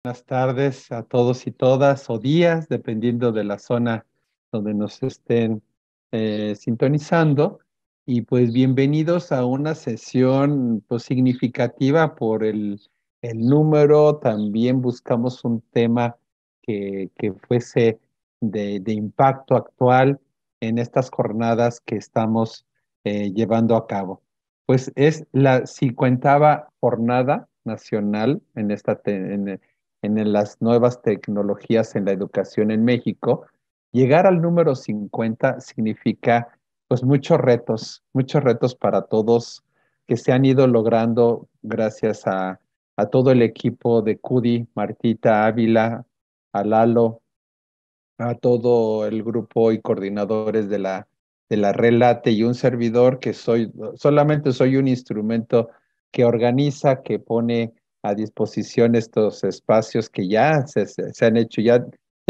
Buenas tardes a todos y todas, o días, dependiendo de la zona donde nos estén sintonizando. Y pues bienvenidos a una sesión pues, significativa por el número. También buscamos un tema que fuese de impacto actual en estas jornadas que estamos llevando a cabo. Pues es la 50ª jornada nacional en las nuevas tecnologías en la educación en México. Llegar al número 50 significa pues muchos retos para todos que se han ido logrando gracias a todo el equipo de CUDI, Martita Ávila, a Lalo, a todo el grupo y coordinadores de la Relate y un servidor que solamente soy un instrumento que organiza, que pone a disposición estos espacios que ya se han hecho, ya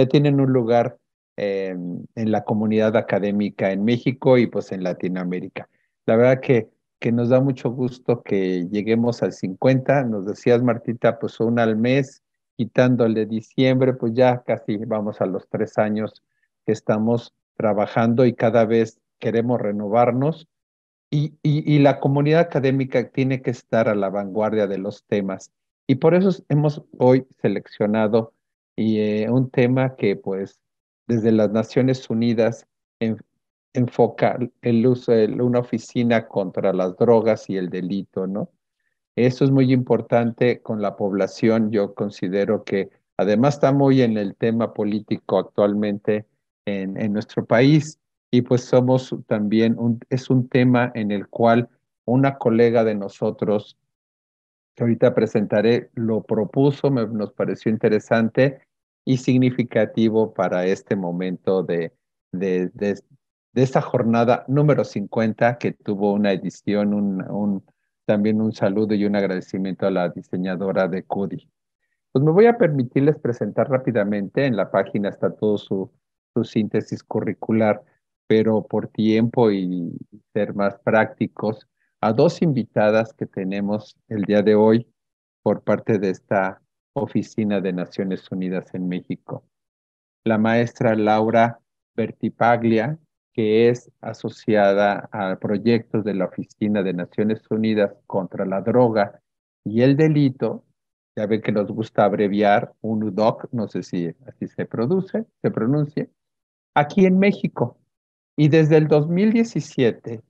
tienen un lugar en la comunidad académica en México y pues en Latinoamérica. La verdad que nos da mucho gusto que lleguemos al 50. Nos decías, Martita, pues una al mes, quitándole diciembre, pues ya casi vamos a los 3 años que estamos trabajando y cada vez queremos renovarnos y la comunidad académica tiene que estar a la vanguardia de los temas. Y por eso hemos hoy seleccionado un tema que pues desde las Naciones Unidas en- enfoca el uso de una oficina contra las drogas y el delito, ¿no? Eso es muy importante con la población. Yo considero que además está muy en el tema político actualmente en nuestro país y pues somos también es un tema en el cual una colega de nosotros, que ahorita presentaré, lo propuso, nos pareció interesante y significativo para este momento de, de, de esta jornada número 50 que tuvo una edición, también un saludo y un agradecimiento a la diseñadora de CUDI. Pues me voy a permitirles presentar rápidamente, en la página está todo su síntesis curricular, pero por tiempo y ser más prácticos, a dos invitadas que tenemos el día de hoy por parte de esta Oficina de Naciones Unidas en México. La maestra Laura Bertipaglia, que es asociada a proyectos de la Oficina de Naciones Unidas contra la Droga y el Delito. Ya ven que nos gusta abreviar UNODC, no sé si así se pronuncia, aquí en México. Y desde el 2017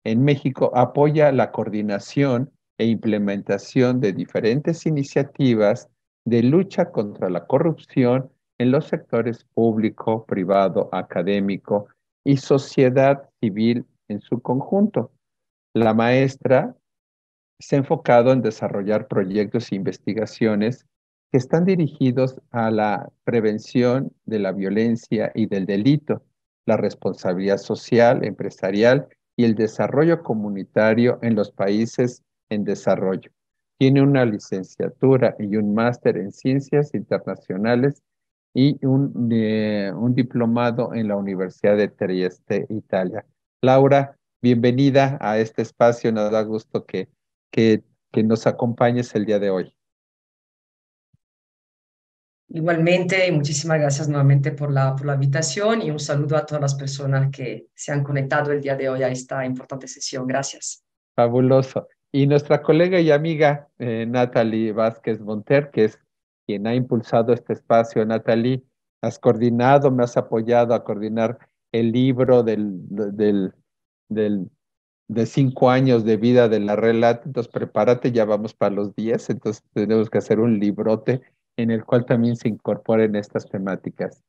en México apoya la coordinación e implementación de diferentes iniciativas de lucha contra la corrupción en los sectores público, privado, académico y sociedad civil en su conjunto. La maestra se ha enfocado en desarrollar proyectos e investigaciones que están dirigidos a la prevención de la violencia y del delito, la responsabilidad social, empresarial y el desarrollo comunitario en los países en desarrollo. Tiene una licenciatura y un máster en ciencias internacionales y un diplomado en la Universidad de Trieste, Italia. Laura, bienvenida a este espacio. Nos da gusto que, que nos acompañes el día de hoy. Igualmente, y muchísimas gracias nuevamente por la invitación y un saludo a todas las personas que se han conectado el día de hoy a esta importante sesión. Gracias. Fabuloso. Y nuestra colega y amiga Natalie Vázquez Monter, que es quien ha impulsado este espacio. Natalie, has coordinado, me has apoyado a coordinar el libro del de 5 años de vida de la Relate. Entonces prepárate, ya vamos para los 10, entonces tenemos que hacer un librote en el cual también se incorporen estas temáticas.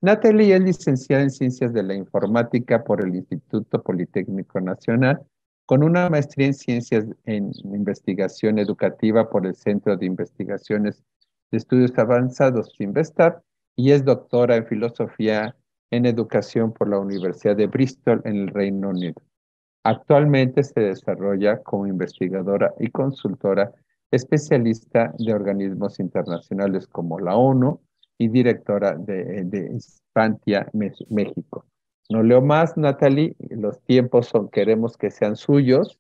Natalie es licenciada en Ciencias de la Informática por el Instituto Politécnico Nacional, con una maestría en Ciencias en Investigación Educativa por el Centro de Investigaciones de Estudios Avanzados, CINVESTAB, y es doctora en Filosofía en Educación por la Universidad de Bristol en el Reino Unido. Actualmente se desarrolla como investigadora y consultora especialista de organismos internacionales como la ONU y directora de Hispantia México. No leo más, Natalie, los tiempos queremos que sean suyos.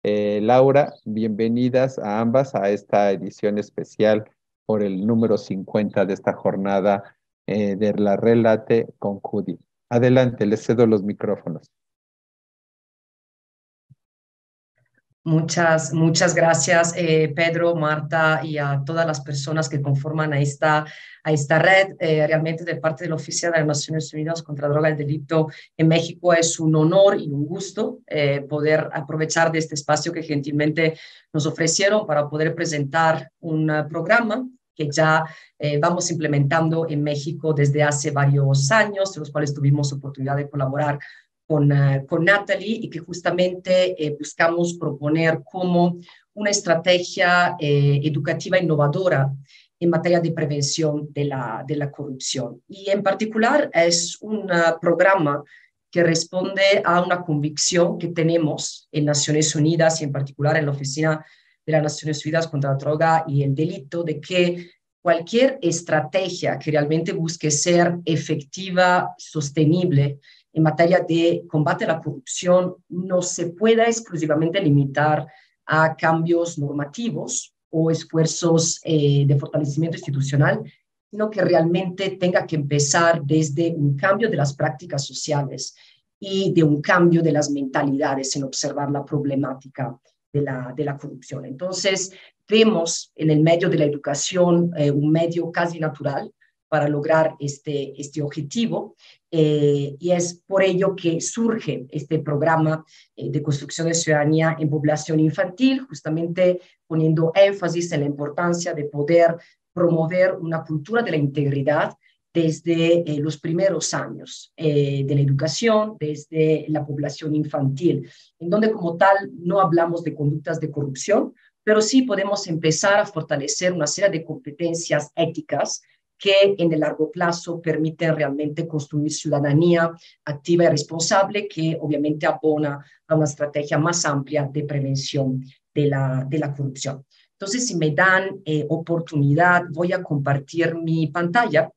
Laura, bienvenidas a ambas a esta edición especial por el número 50 de esta jornada de la Relate con Judy. Adelante, les cedo los micrófonos. Muchas gracias, Pedro, Marta, y a todas las personas que conforman a esta red. Realmente, de parte de la Oficina de las Naciones Unidas contra la Droga y el Delito en México, es un honor y un gusto poder aprovechar de este espacio que gentilmente nos ofrecieron para poder presentar un programa que ya vamos implementando en México desde hace varios años, en los cuales tuvimos oportunidad de colaborar con Natalie, y que justamente buscamos proponer como una estrategia educativa innovadora en materia de prevención de la corrupción. Y en particular es un programa que responde a una convicción que tenemos en Naciones Unidas y en particular en la Oficina de las Naciones Unidas contra la Droga y el Delito, de que cualquier estrategia que realmente busque ser efectiva, sostenible, en materia de combate a la corrupción no se pueda exclusivamente limitar a cambios normativos o esfuerzos de fortalecimiento institucional, sino que realmente tenga que empezar desde un cambio de las prácticas sociales y de un cambio de las mentalidades en observar la problemática de la corrupción. Entonces, vemos en el medio de la educación un medio casi natural para lograr este objetivo, y es por ello que surge este programa de construcción de ciudadanía en población infantil, justamente poniendo énfasis en la importancia de poder promover una cultura de la integridad desde los primeros años de la educación, desde la población infantil, en donde como tal no hablamos de conductas de corrupción, pero sí podemos empezar a fortalecer una serie de competencias éticas que en el largo plazo permiten realmente construir ciudadanía activa y responsable, que obviamente abona a una estrategia más amplia de prevención de la corrupción. Entonces, si me dan oportunidad, voy a compartir mi pantalla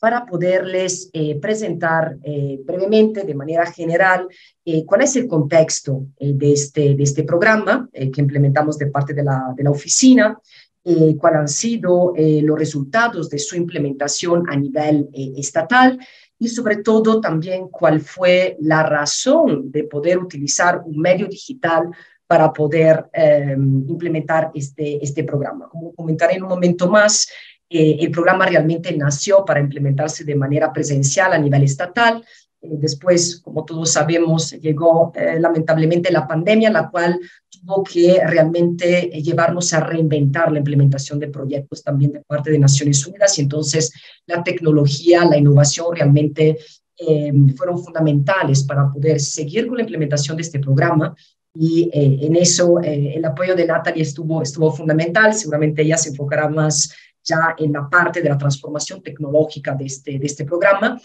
para poderles presentar brevemente, de manera general, cuál es el contexto de este programa que implementamos de parte de la oficina, cuáles han sido los resultados de su implementación a nivel estatal, y sobre todo también cuál fue la razón de poder utilizar un medio digital para poder implementar este programa. Como comentaré en un momento más, el programa realmente nació para implementarse de manera presencial a nivel estatal. Después, como todos sabemos, llegó lamentablemente la pandemia, la cual tuvo que realmente llevarnos a reinventar la implementación de proyectos también de parte de Naciones Unidas, y entonces la tecnología, la innovación realmente fueron fundamentales para poder seguir con la implementación de este programa. Y en eso el apoyo de Natalie estuvo fundamental. Seguramente ella se enfocará más ya en la parte de la transformación tecnológica de este programa.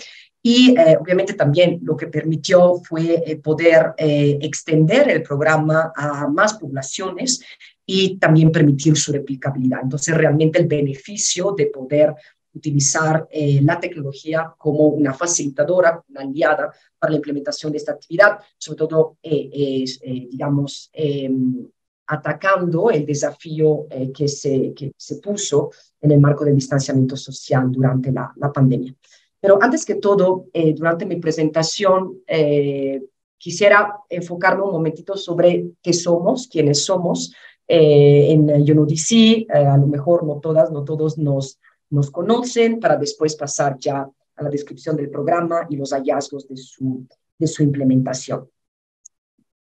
Y obviamente también lo que permitió fue poder extender el programa a más poblaciones y también permitir su replicabilidad. Entonces, realmente el beneficio de poder utilizar la tecnología como una facilitadora, una aliada para la implementación de esta actividad, sobre todo, digamos, atacando el desafío que se puso en el marco del distanciamiento social durante la pandemia. Pero antes que todo, durante mi presentación, quisiera enfocarme un momentito sobre qué somos, quiénes somos. En UNODC, a lo mejor no todas, no todos nos conocen, para después pasar ya a la descripción del programa y los hallazgos de su implementación.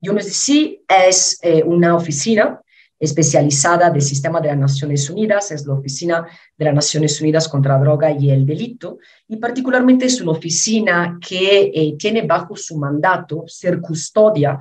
UNODC es una oficina especializada del Sistema de las Naciones Unidas, es la Oficina de las Naciones Unidas contra la Droga y el Delito, y particularmente es una oficina que tiene bajo su mandato ser custodia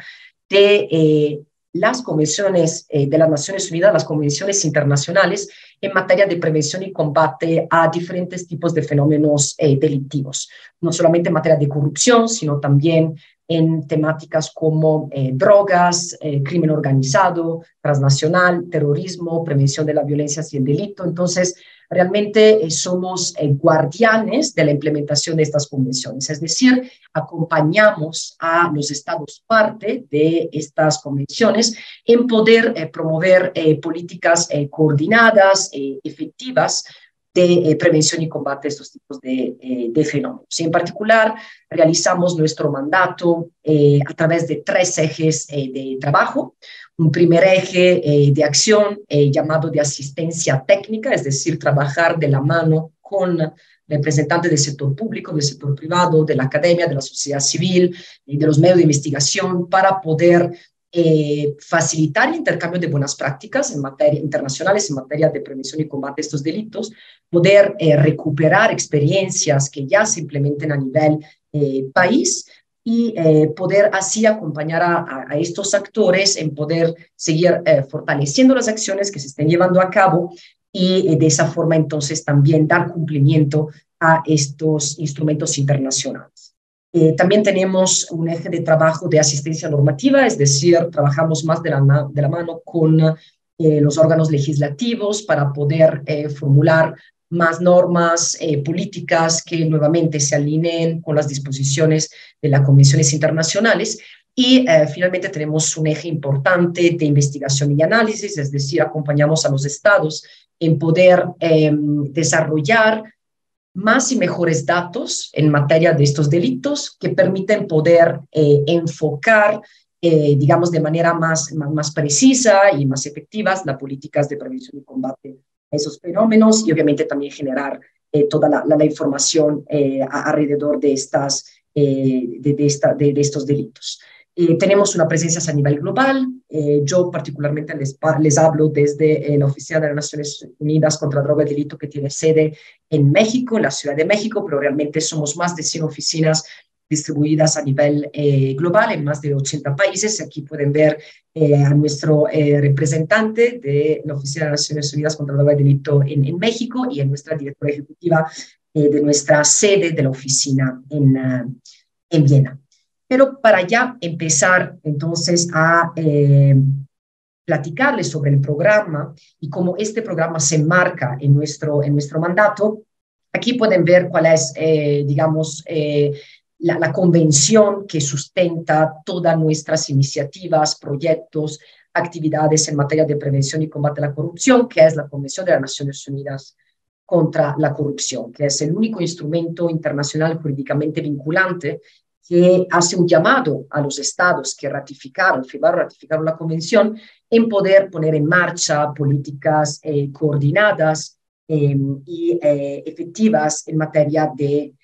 de las convenciones de las Naciones Unidas, las convenciones internacionales en materia de prevención y combate a diferentes tipos de fenómenos delictivos, no solamente en materia de corrupción, sino también en temáticas como drogas, crimen organizado, transnacional, terrorismo, prevención de la violencia y el delito. Entonces, realmente somos guardianes de la implementación de estas convenciones, es decir, acompañamos a los estados parte de estas convenciones en poder promover políticas coordinadas, efectivas, de prevención y combate a estos tipos de fenómenos. Y en particular, realizamos nuestro mandato a través de 3 ejes de trabajo. Un primer eje de acción llamado de asistencia técnica, es decir, trabajar de la mano con representantes del sector público, del sector privado, de la academia, de la sociedad civil y de los medios de investigación para poder facilitar el intercambio de buenas prácticas en materia internacionales en materia de prevención y combate a estos delitos, poder recuperar experiencias que ya se implementen a nivel país y poder así acompañar a estos actores en poder seguir fortaleciendo las acciones que se estén llevando a cabo y de esa forma entonces también dar cumplimiento a estos instrumentos internacionales. También tenemos un eje de trabajo de asistencia normativa, es decir, trabajamos más de la mano con los órganos legislativos para poder formular más normas políticas que nuevamente se alineen con las disposiciones de las convenciones internacionales. Y finalmente tenemos un eje importante de investigación y análisis, es decir, acompañamos a los estados en poder desarrollar más y mejores datos en materia de estos delitos que permiten poder enfocar, digamos, de manera más precisa y más efectivas las políticas de prevención y combate a esos fenómenos y obviamente también generar toda la información alrededor de estos delitos. Tenemos una presencia a nivel global. Yo particularmente les hablo desde la Oficina de las Naciones Unidas contra Droga y Delito, que tiene sede en México, en la Ciudad de México, pero realmente somos más de 100 oficinas distribuidas a nivel global en más de 80 países. Aquí pueden ver a nuestro representante de la Oficina de las Naciones Unidas contra Droga y Delito en México y a nuestra directora ejecutiva de nuestra sede de la oficina en Viena. Pero para ya empezar entonces a platicarles sobre el programa y cómo este programa se enmarca en nuestro mandato, aquí pueden ver cuál es, digamos, la convención que sustenta todas nuestras iniciativas, proyectos, actividades en materia de prevención y combate a la corrupción, que es la Convención de las Naciones Unidas contra la Corrupción, que es el único instrumento internacional jurídicamente vinculante que hace un llamado a los estados que ratificaron la convención en poder poner en marcha políticas coordinadas y efectivas en materia de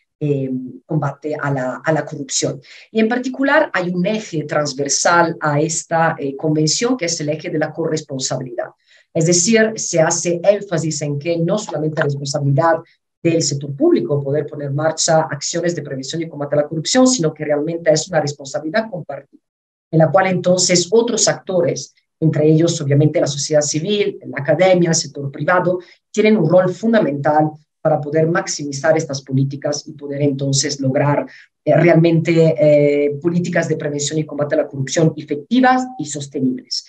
combate a la corrupción. Y en particular hay un eje transversal a esta convención que es el eje de la corresponsabilidad. Es decir, se hace énfasis en que no solamente la responsabilidad del sector público poder poner en marcha acciones de prevención y combate a la corrupción, sino que realmente es una responsabilidad compartida, en la cual entonces otros actores, entre ellos obviamente la sociedad civil, la academia, el sector privado, tienen un rol fundamental para poder maximizar estas políticas y poder entonces lograr realmente políticas de prevención y combate a la corrupción efectivas y sostenibles.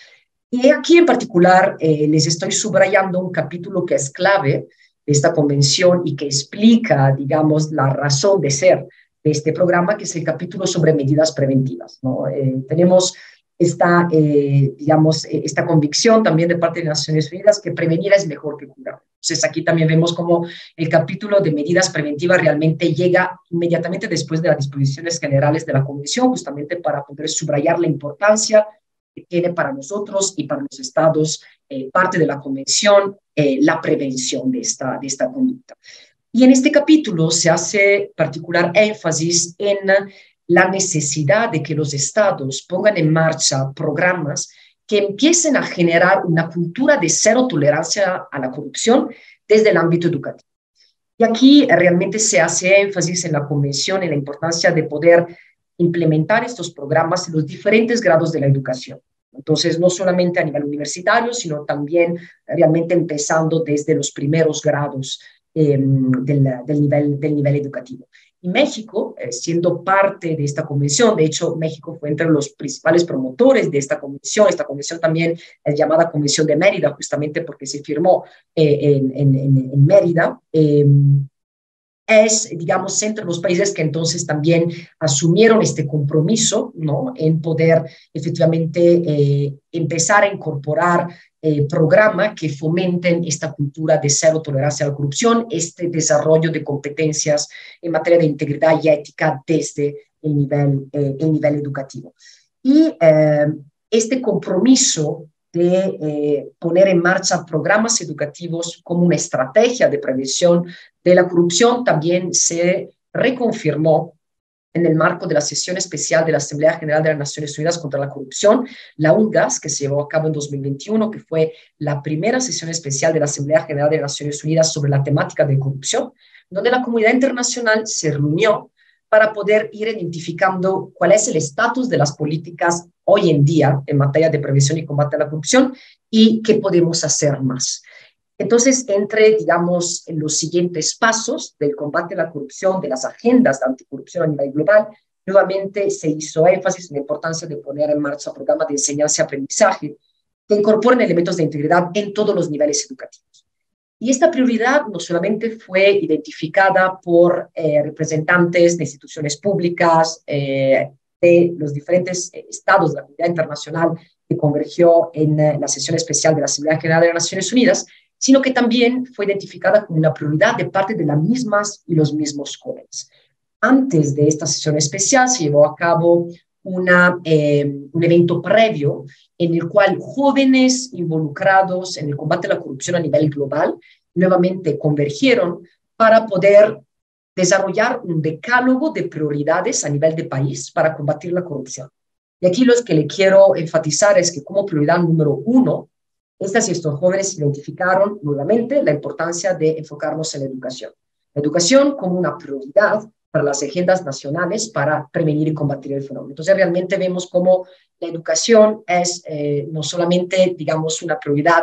Y aquí en particular les estoy subrayando un capítulo que es clave de esta convención y que explica, digamos, la razón de ser de este programa, que es el capítulo sobre medidas preventivas, ¿no? Tenemos esta, digamos, esta convicción también de parte de las Naciones Unidas que prevenir es mejor que curar. Entonces aquí también vemos cómo el capítulo de medidas preventivas realmente llega inmediatamente después de las disposiciones generales de la convención, justamente para poder subrayar la importancia que tiene para nosotros y para los estados parte de la convención, la prevención de esta conducta. Y en este capítulo se hace particular énfasis en la necesidad de que los estados pongan en marcha programas que empiecen a generar una cultura de cero tolerancia a la corrupción desde el ámbito educativo. Y aquí realmente se hace énfasis en la convención en la importancia de poder implementar estos programas en los diferentes grados de la educación. Entonces, no solamente a nivel universitario, sino también realmente empezando desde los primeros grados del nivel educativo. Y México, siendo parte de esta convención, de hecho, México fue entre los principales promotores de esta convención. Esta convención también es llamada Convención de Mérida, justamente porque se firmó en Mérida. Es, digamos, entre los países que entonces también asumieron este compromiso, ¿no? En poder efectivamente empezar a incorporar programas que fomenten esta cultura de cero tolerancia a la corrupción, este desarrollo de competencias en materia de integridad y ética desde el nivel educativo. Y este compromiso de poner en marcha programas educativos como una estrategia de prevención de la corrupción también se reconfirmó en el marco de la sesión especial de la Asamblea General de las Naciones Unidas contra la Corrupción, la UNGAS, que se llevó a cabo en 2021, que fue la primera sesión especial de la Asamblea General de las Naciones Unidas sobre la temática de corrupción, donde la comunidad internacional se reunió para poder ir identificando cuál es el estatus de las políticas hoy en día en materia de prevención y combate a la corrupción y qué podemos hacer más. Entonces, entre, digamos, en los siguientes pasos del combate a la corrupción, de las agendas de anticorrupción a nivel global, nuevamente se hizo énfasis en la importancia de poner en marcha programas de enseñanza y aprendizaje que incorporen elementos de integridad en todos los niveles educativos. Y esta prioridad no solamente fue identificada por representantes de instituciones públicas, de los diferentes estados de la comunidad internacional que convergió en la sesión especial de la Asamblea General de las Naciones Unidas, sino que también fue identificada como una prioridad de parte de las mismas y los mismos jóvenes. Antes de esta sesión especial se llevó a cabo un evento previo en el cual jóvenes involucrados en el combate a la corrupción a nivel global nuevamente convergieron para poder desarrollar un decálogo de prioridades a nivel de país para combatir la corrupción. Y aquí lo que le quiero enfatizar es que como prioridad número 1, estas y estos jóvenes identificaron nuevamente la importancia de enfocarnos en la educación. La educación como una prioridad para las agendas nacionales para prevenir y combatir el fenómeno. Entonces, realmente vemos cómo la educación es no solamente, digamos, una prioridad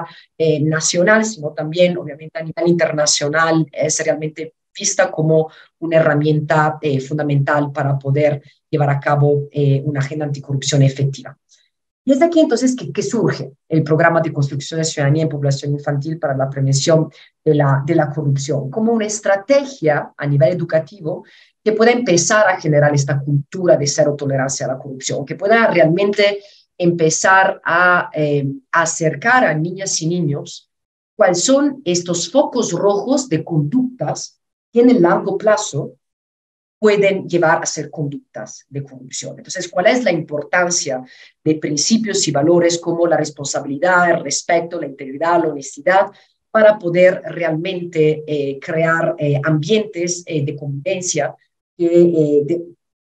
nacional, sino también, obviamente, a nivel internacional, es realmente vista como una herramienta fundamental para poder llevar a cabo una agenda anticorrupción efectiva. Y es de aquí entonces que surge el programa de construcción de ciudadanía en población infantil para la prevención de la corrupción, como una estrategia a nivel educativo que pueda empezar a generar esta cultura de cero tolerancia a la corrupción, que pueda realmente empezar a acercar a niñas y niños cuáles son estos focos rojos de conductas que en el largo plazo pueden llevar a ser conductas de corrupción. Entonces, ¿cuál es la importancia de principios y valores como la responsabilidad, el respeto, la integridad, la honestidad, para poder realmente crear ambientes de convivencia que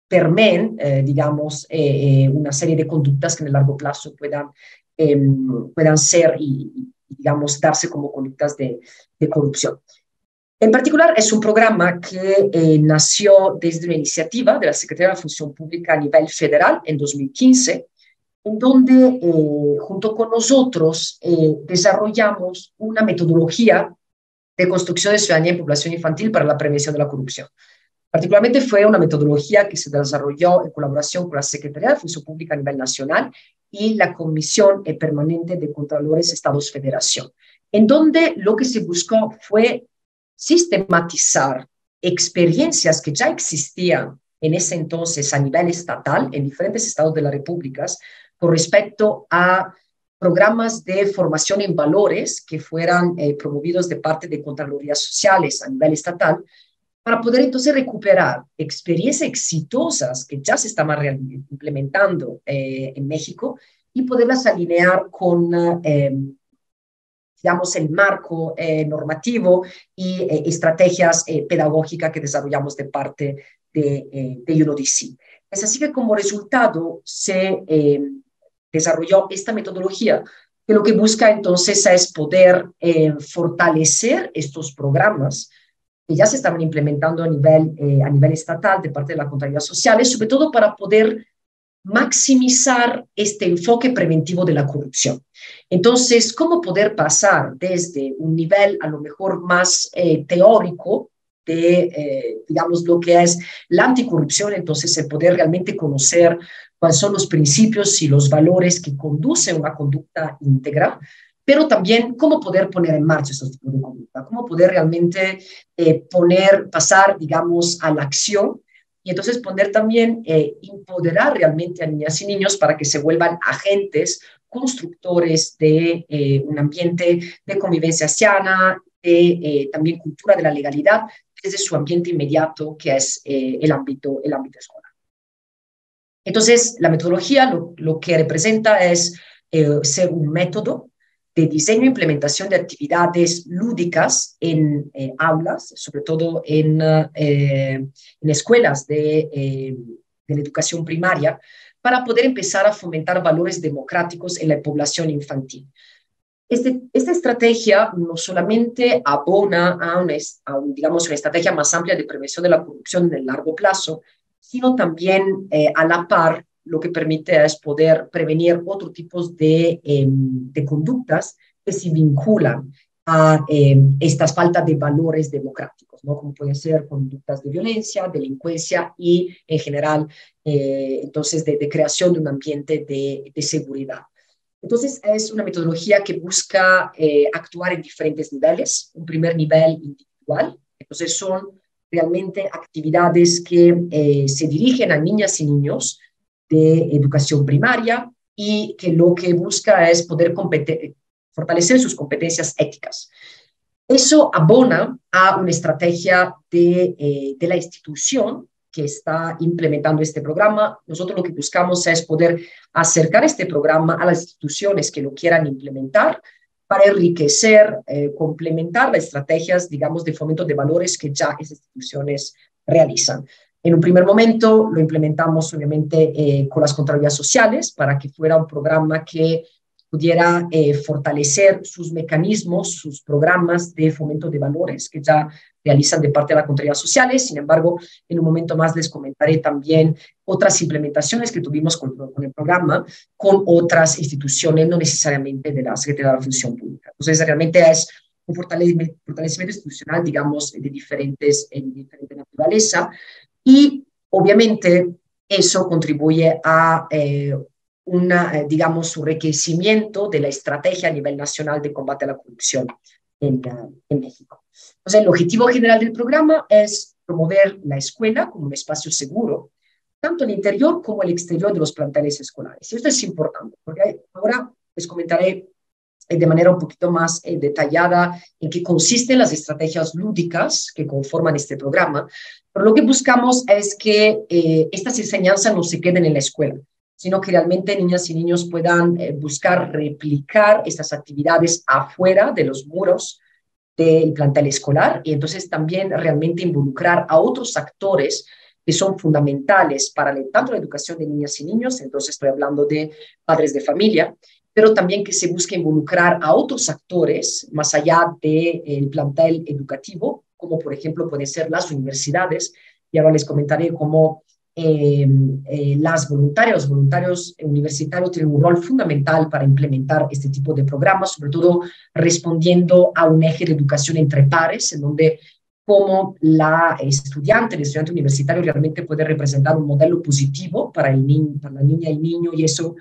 permeen, digamos, una serie de conductas que en el largo plazo puedan ser y, digamos, darse como conductas de corrupción? En particular, es un programa que nació desde una iniciativa de la Secretaría de la Función Pública a nivel federal en 2015, en donde junto con nosotros desarrollamos una metodología de construcción de ciudadanía en población infantil para la prevención de la corrupción. Particularmente fue una metodología que se desarrolló en colaboración con la Secretaría de Función Pública a nivel nacional y la Comisión Permanente de Contralores Estados-Federación, en donde lo que se buscó fue sistematizar experiencias que ya existían en ese entonces a nivel estatal en diferentes estados de las repúblicas con respecto a programas de formación en valores que fueran promovidos de parte de Contralorías Sociales a nivel estatal para poder entonces recuperar experiencias exitosas que ya se estaban implementando en México y poderlas alinear con digamos, el marco normativo y estrategias pedagógicas que desarrollamos de parte de UNODC. Es así que como resultado se desarrolló esta metodología que lo que busca entonces es poder fortalecer estos programas que ya se estaban implementando a nivel estatal de parte de la Contraloría Social, sobre todo para poder maximizar este enfoque preventivo de la corrupción. Entonces, ¿cómo poder pasar desde un nivel a lo mejor más teórico de, digamos, lo que es la anticorrupción, entonces el poder realmente conocer cuáles son los principios y los valores que conducen a una conducta íntegra, pero también cómo poder poner en marcha estos tipos de conducta, cómo poder realmente pasar, digamos, a la acción y entonces poder también empoderar realmente a niñas y niños para que se vuelvan agentes constructores de un ambiente de convivencia sana, de también cultura de la legalidad desde su ambiente inmediato, que es el ámbito escolar. Entonces, la metodología lo que representa es ser un método de diseño e implementación de actividades lúdicas en aulas, sobre todo en escuelas de la educación primaria, para poder empezar a fomentar valores democráticos en la población infantil. Esta estrategia no solamente abona digamos, una estrategia más amplia de prevención de la corrupción en el largo plazo, sino también a la par lo que permite es poder prevenir otros tipos de conductas que se vinculan a estas faltas de valores democráticos, ¿no? Como pueden ser conductas de violencia, delincuencia y, en general, entonces, de creación de un ambiente de seguridad. Entonces, es una metodología que busca actuar en diferentes niveles. Un primer nivel individual, entonces son realmente actividades que se dirigen a niñas y niños de educación primaria y que lo que busca es poder fortalecer sus competencias éticas. Eso abona a una estrategia de la institución que está implementando este programa. Nosotros lo que buscamos es poder acercar este programa a las instituciones que lo quieran implementar para enriquecer, complementar las estrategias, digamos, de fomento de valores que ya esas instituciones realizan. En un primer momento lo implementamos, obviamente, con las Contralorías Sociales para que fuera un programa que pudiera fortalecer sus mecanismos, sus programas de fomento de valores que ya realizan de parte de las Contralorías Sociales. Sin embargo, en un momento más les comentaré también otras implementaciones que tuvimos con el programa con otras instituciones, no necesariamente de la Secretaría de la Función Pública. Entonces, realmente es un fortalecimiento institucional, digamos, de diferente naturaleza y, obviamente, eso contribuye a digamos, su enriquecimiento de la estrategia a nivel nacional de combate a la corrupción en México. Entonces, el objetivo general del programa es promover la escuela como un espacio seguro, tanto el interior como el exterior de los planteles escolares. Y esto es importante, porque ahora les comentaré de manera un poquito más detallada en qué consisten las estrategias lúdicas que conforman este programa. Pero lo que buscamos es que estas enseñanzas no se queden en la escuela, sino que realmente niñas y niños puedan buscar replicar estas actividades afuera de los muros del plantel escolar y entonces también realmente involucrar a otros actores que son fundamentales para tanto la educación de niñas y niños, entonces estoy hablando de padres de familia, pero también que se busque involucrar a otros actores más allá del plantel educativo, como por ejemplo pueden ser las universidades, y ahora les comentaré cómo los voluntarios universitarios tienen un rol fundamental para implementar este tipo de programas, sobre todo respondiendo a un eje de educación entre pares, en donde como el estudiante universitario realmente puede representar un modelo positivo para la niña y el niño, y eso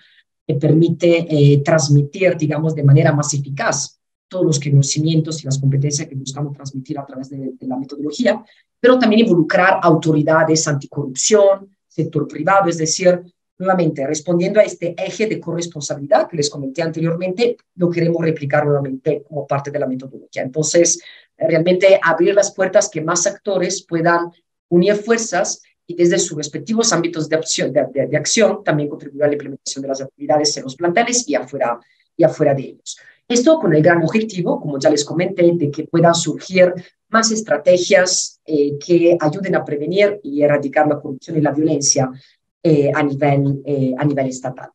permite transmitir, digamos, de manera más eficaz todos los conocimientos y las competencias que buscamos transmitir a través de la metodología, pero también involucrar autoridades anticorrupción, sector privado, es decir, nuevamente, respondiendo a este eje de corresponsabilidad que les comenté anteriormente, lo queremos replicar nuevamente como parte de la metodología. Entonces, realmente abrir las puertas que más actores puedan unir fuerzas y desde sus respectivos ámbitos de acción también contribuir a la implementación de las actividades en los planteles y afuera de ellos. Esto con el gran objetivo, como ya les comenté, de que puedan surgir más estrategias que ayuden a prevenir y erradicar la corrupción y la violencia a nivel estatal.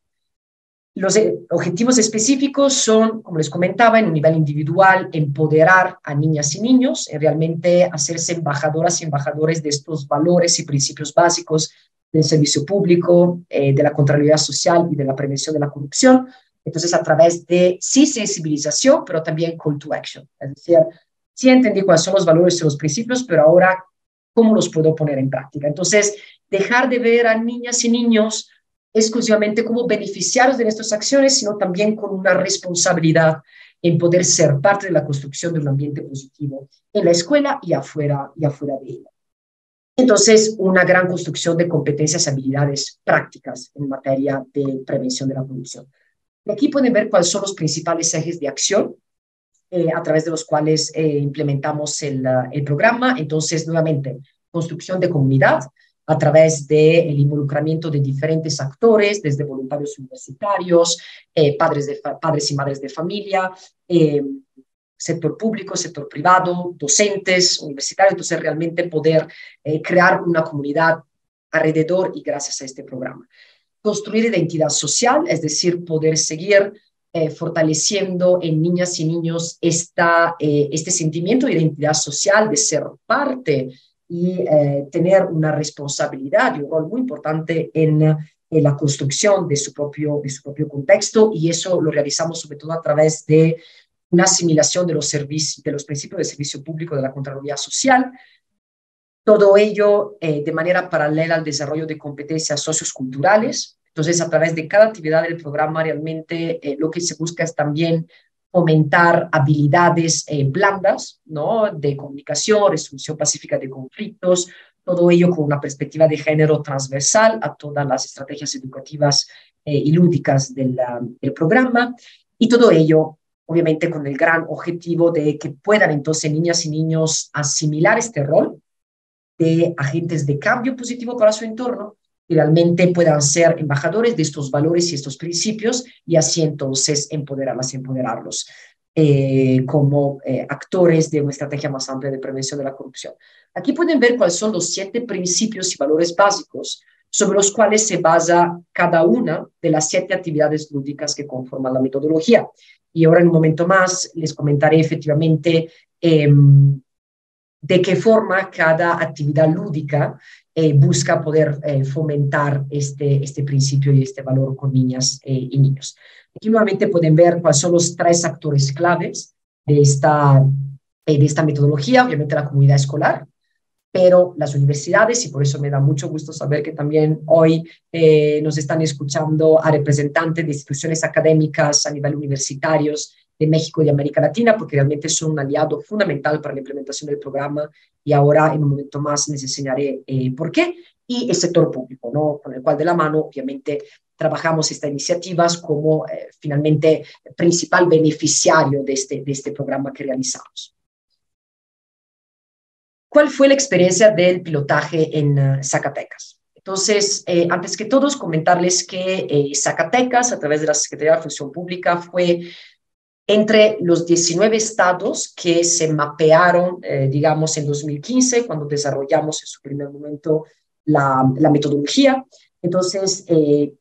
Los objetivos específicos son, como les comentaba, en un nivel individual, empoderar a niñas y niños, realmente hacerse embajadoras y embajadores de estos valores y principios básicos del servicio público, de la Contraloría Social y de la prevención de la corrupción. Entonces, a través de, sí, sensibilización, pero también call to action, es decir, sí entendí cuáles son los valores y los principios, pero ahora, ¿cómo los puedo poner en práctica? Entonces, dejar de ver a niñas y niños exclusivamente como beneficiarios de nuestras acciones, sino también con una responsabilidad en poder ser parte de la construcción de un ambiente positivo en la escuela y afuera de ella. Entonces, una gran construcción de competencias y habilidades prácticas en materia de prevención de la corrupción. Y aquí pueden ver cuáles son los principales ejes de acción a través de los cuales implementamos el programa. Entonces, nuevamente, construcción de comunidad a través del involucramiento de diferentes actores, desde voluntarios universitarios, padres y madres de familia, sector público, sector privado, docentes, universitarios. Entonces, realmente poder crear una comunidad alrededor y gracias a este programa. Construir identidad social, es decir, poder seguir fortaleciendo en niñas y niños este sentimiento de identidad social, de ser parte y tener una responsabilidad y un rol muy importante en la construcción de su propio contexto, y eso lo realizamos sobre todo a través de una asimilación de los principios de servicio público de la Contraloría Social. Todo ello de manera paralela al desarrollo de competencias socioculturales. Entonces, a través de cada actividad del programa, realmente lo que se busca es también fomentar habilidades blandas, ¿no? De comunicación, resolución pacífica de conflictos, todo ello con una perspectiva de género transversal a todas las estrategias educativas y lúdicas del programa, y todo ello obviamente con el gran objetivo de que puedan entonces niñas y niños asimilar este rol de agentes de cambio positivo para su entorno y realmente puedan ser embajadores de estos valores y estos principios, y así entonces empoderarlos como actores de una estrategia más amplia de prevención de la corrupción. Aquí pueden ver cuáles son los 7 principios y valores básicos sobre los cuales se basa cada una de las 7 actividades lúdicas que conforman la metodología. Y ahora en un momento más les comentaré efectivamente de qué forma cada actividad lúdica busca poder fomentar este principio y este valor con niñas y niños. Aquí nuevamente pueden ver cuáles son los 3 actores claves de esta metodología. Obviamente la comunidad escolar, pero las universidades, y por eso me da mucho gusto saber que también hoy nos están escuchando a representantes de instituciones académicas a nivel universitarios de México y de América Latina, porque realmente son un aliado fundamental para la implementación del programa, y ahora en un momento más les enseñaré por qué, y el sector público, ¿no? Con el cual de la mano obviamente trabajamos estas iniciativas como finalmente principal beneficiario de este programa que realizamos. ¿Cuál fue la experiencia del pilotaje en Zacatecas? Entonces, antes que todos, comentarles que Zacatecas, a través de la Secretaría de Función Pública, fue entre los 19 estados que se mapearon, digamos, en 2015, cuando desarrollamos en su primer momento la metodología. Entonces,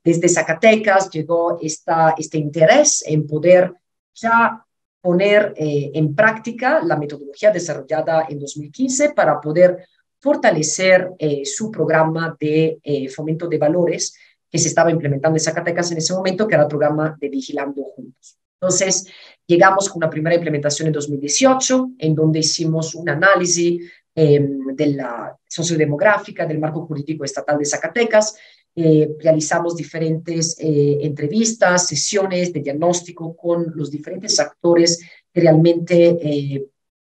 desde Zacatecas llegó este interés en poder ya poner en práctica la metodología desarrollada en 2015 para poder fortalecer su programa de fomento de valores que se estaba implementando en Zacatecas en ese momento, que era el programa de Vigilando Juntos. Entonces, llegamos con una primera implementación en 2018, en donde hicimos un análisis de la sociodemográfica del marco jurídico estatal de Zacatecas. Realizamos diferentes entrevistas, sesiones de diagnóstico con los diferentes actores que realmente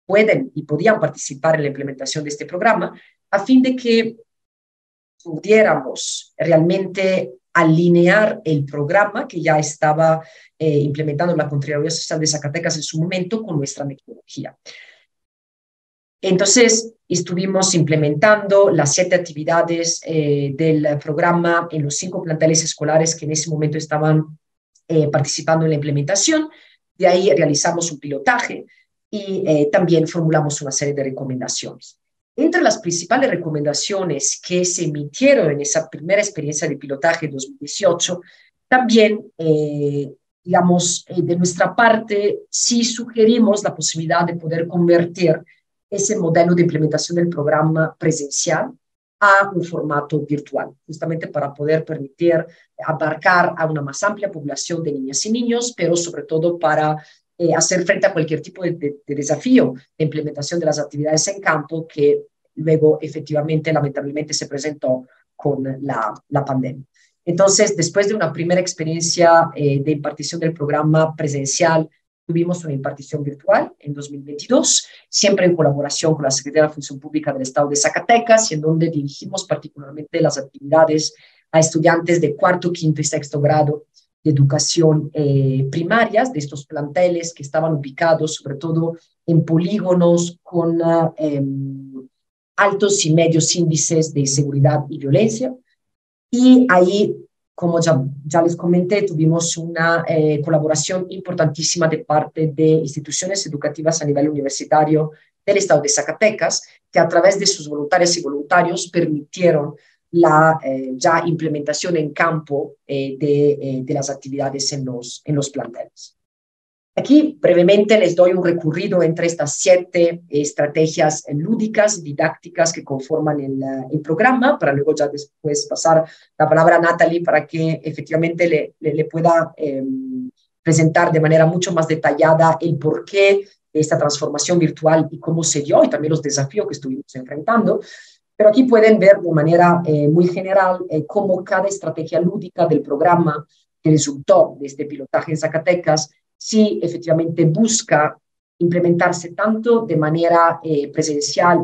pueden y podían participar en la implementación de este programa, a fin de que pudiéramos realmente alinear el programa que ya estaba implementando la Contraloría Social de Zacatecas en su momento con nuestra metodología. Entonces, estuvimos implementando las 7 actividades del programa en los 5 planteles escolares que en ese momento estaban participando en la implementación. De ahí realizamos un pilotaje y también formulamos una serie de recomendaciones. Entre las principales recomendaciones que se emitieron en esa primera experiencia de pilotaje en 2018, también, digamos, de nuestra parte, sí sugerimos la posibilidad de poder convertir ese modelo de implementación del programa presencial a un formato virtual, justamente para poder permitir abarcar a una más amplia población de niñas y niños, pero sobre todo para hacer frente a cualquier tipo de desafío de implementación de las actividades en campo que luego efectivamente, lamentablemente, se presentó con la pandemia. Entonces, después de una primera experiencia de impartición del programa presencial, tuvimos una impartición virtual en 2022, siempre en colaboración con la Secretaría de la Función Pública del Estado de Zacatecas, y en donde dirigimos particularmente las actividades a estudiantes de cuarto, quinto y sexto grado de educación primarias, de estos planteles que estaban ubicados sobre todo en polígonos con altos y medios índices de inseguridad y violencia. Y ahí, como ya les comenté, tuvimos una colaboración importantísima de parte de instituciones educativas a nivel universitario del Estado de Zacatecas, que a través de sus voluntarias y voluntarios permitieron la ya implementación en campo de las actividades en los planteles. Aquí brevemente les doy un recorrido entre estas 7 estrategias lúdicas, didácticas que conforman el programa, para luego ya después pasar la palabra a Natalie para que efectivamente le pueda presentar de manera mucho más detallada el porqué de esta transformación virtual y cómo se dio y también los desafíos que estuvimos enfrentando. Pero aquí pueden ver de manera muy general cómo cada estrategia lúdica del programa que resultó de este pilotaje en Zacatecas sí efectivamente busca implementarse tanto de manera presencial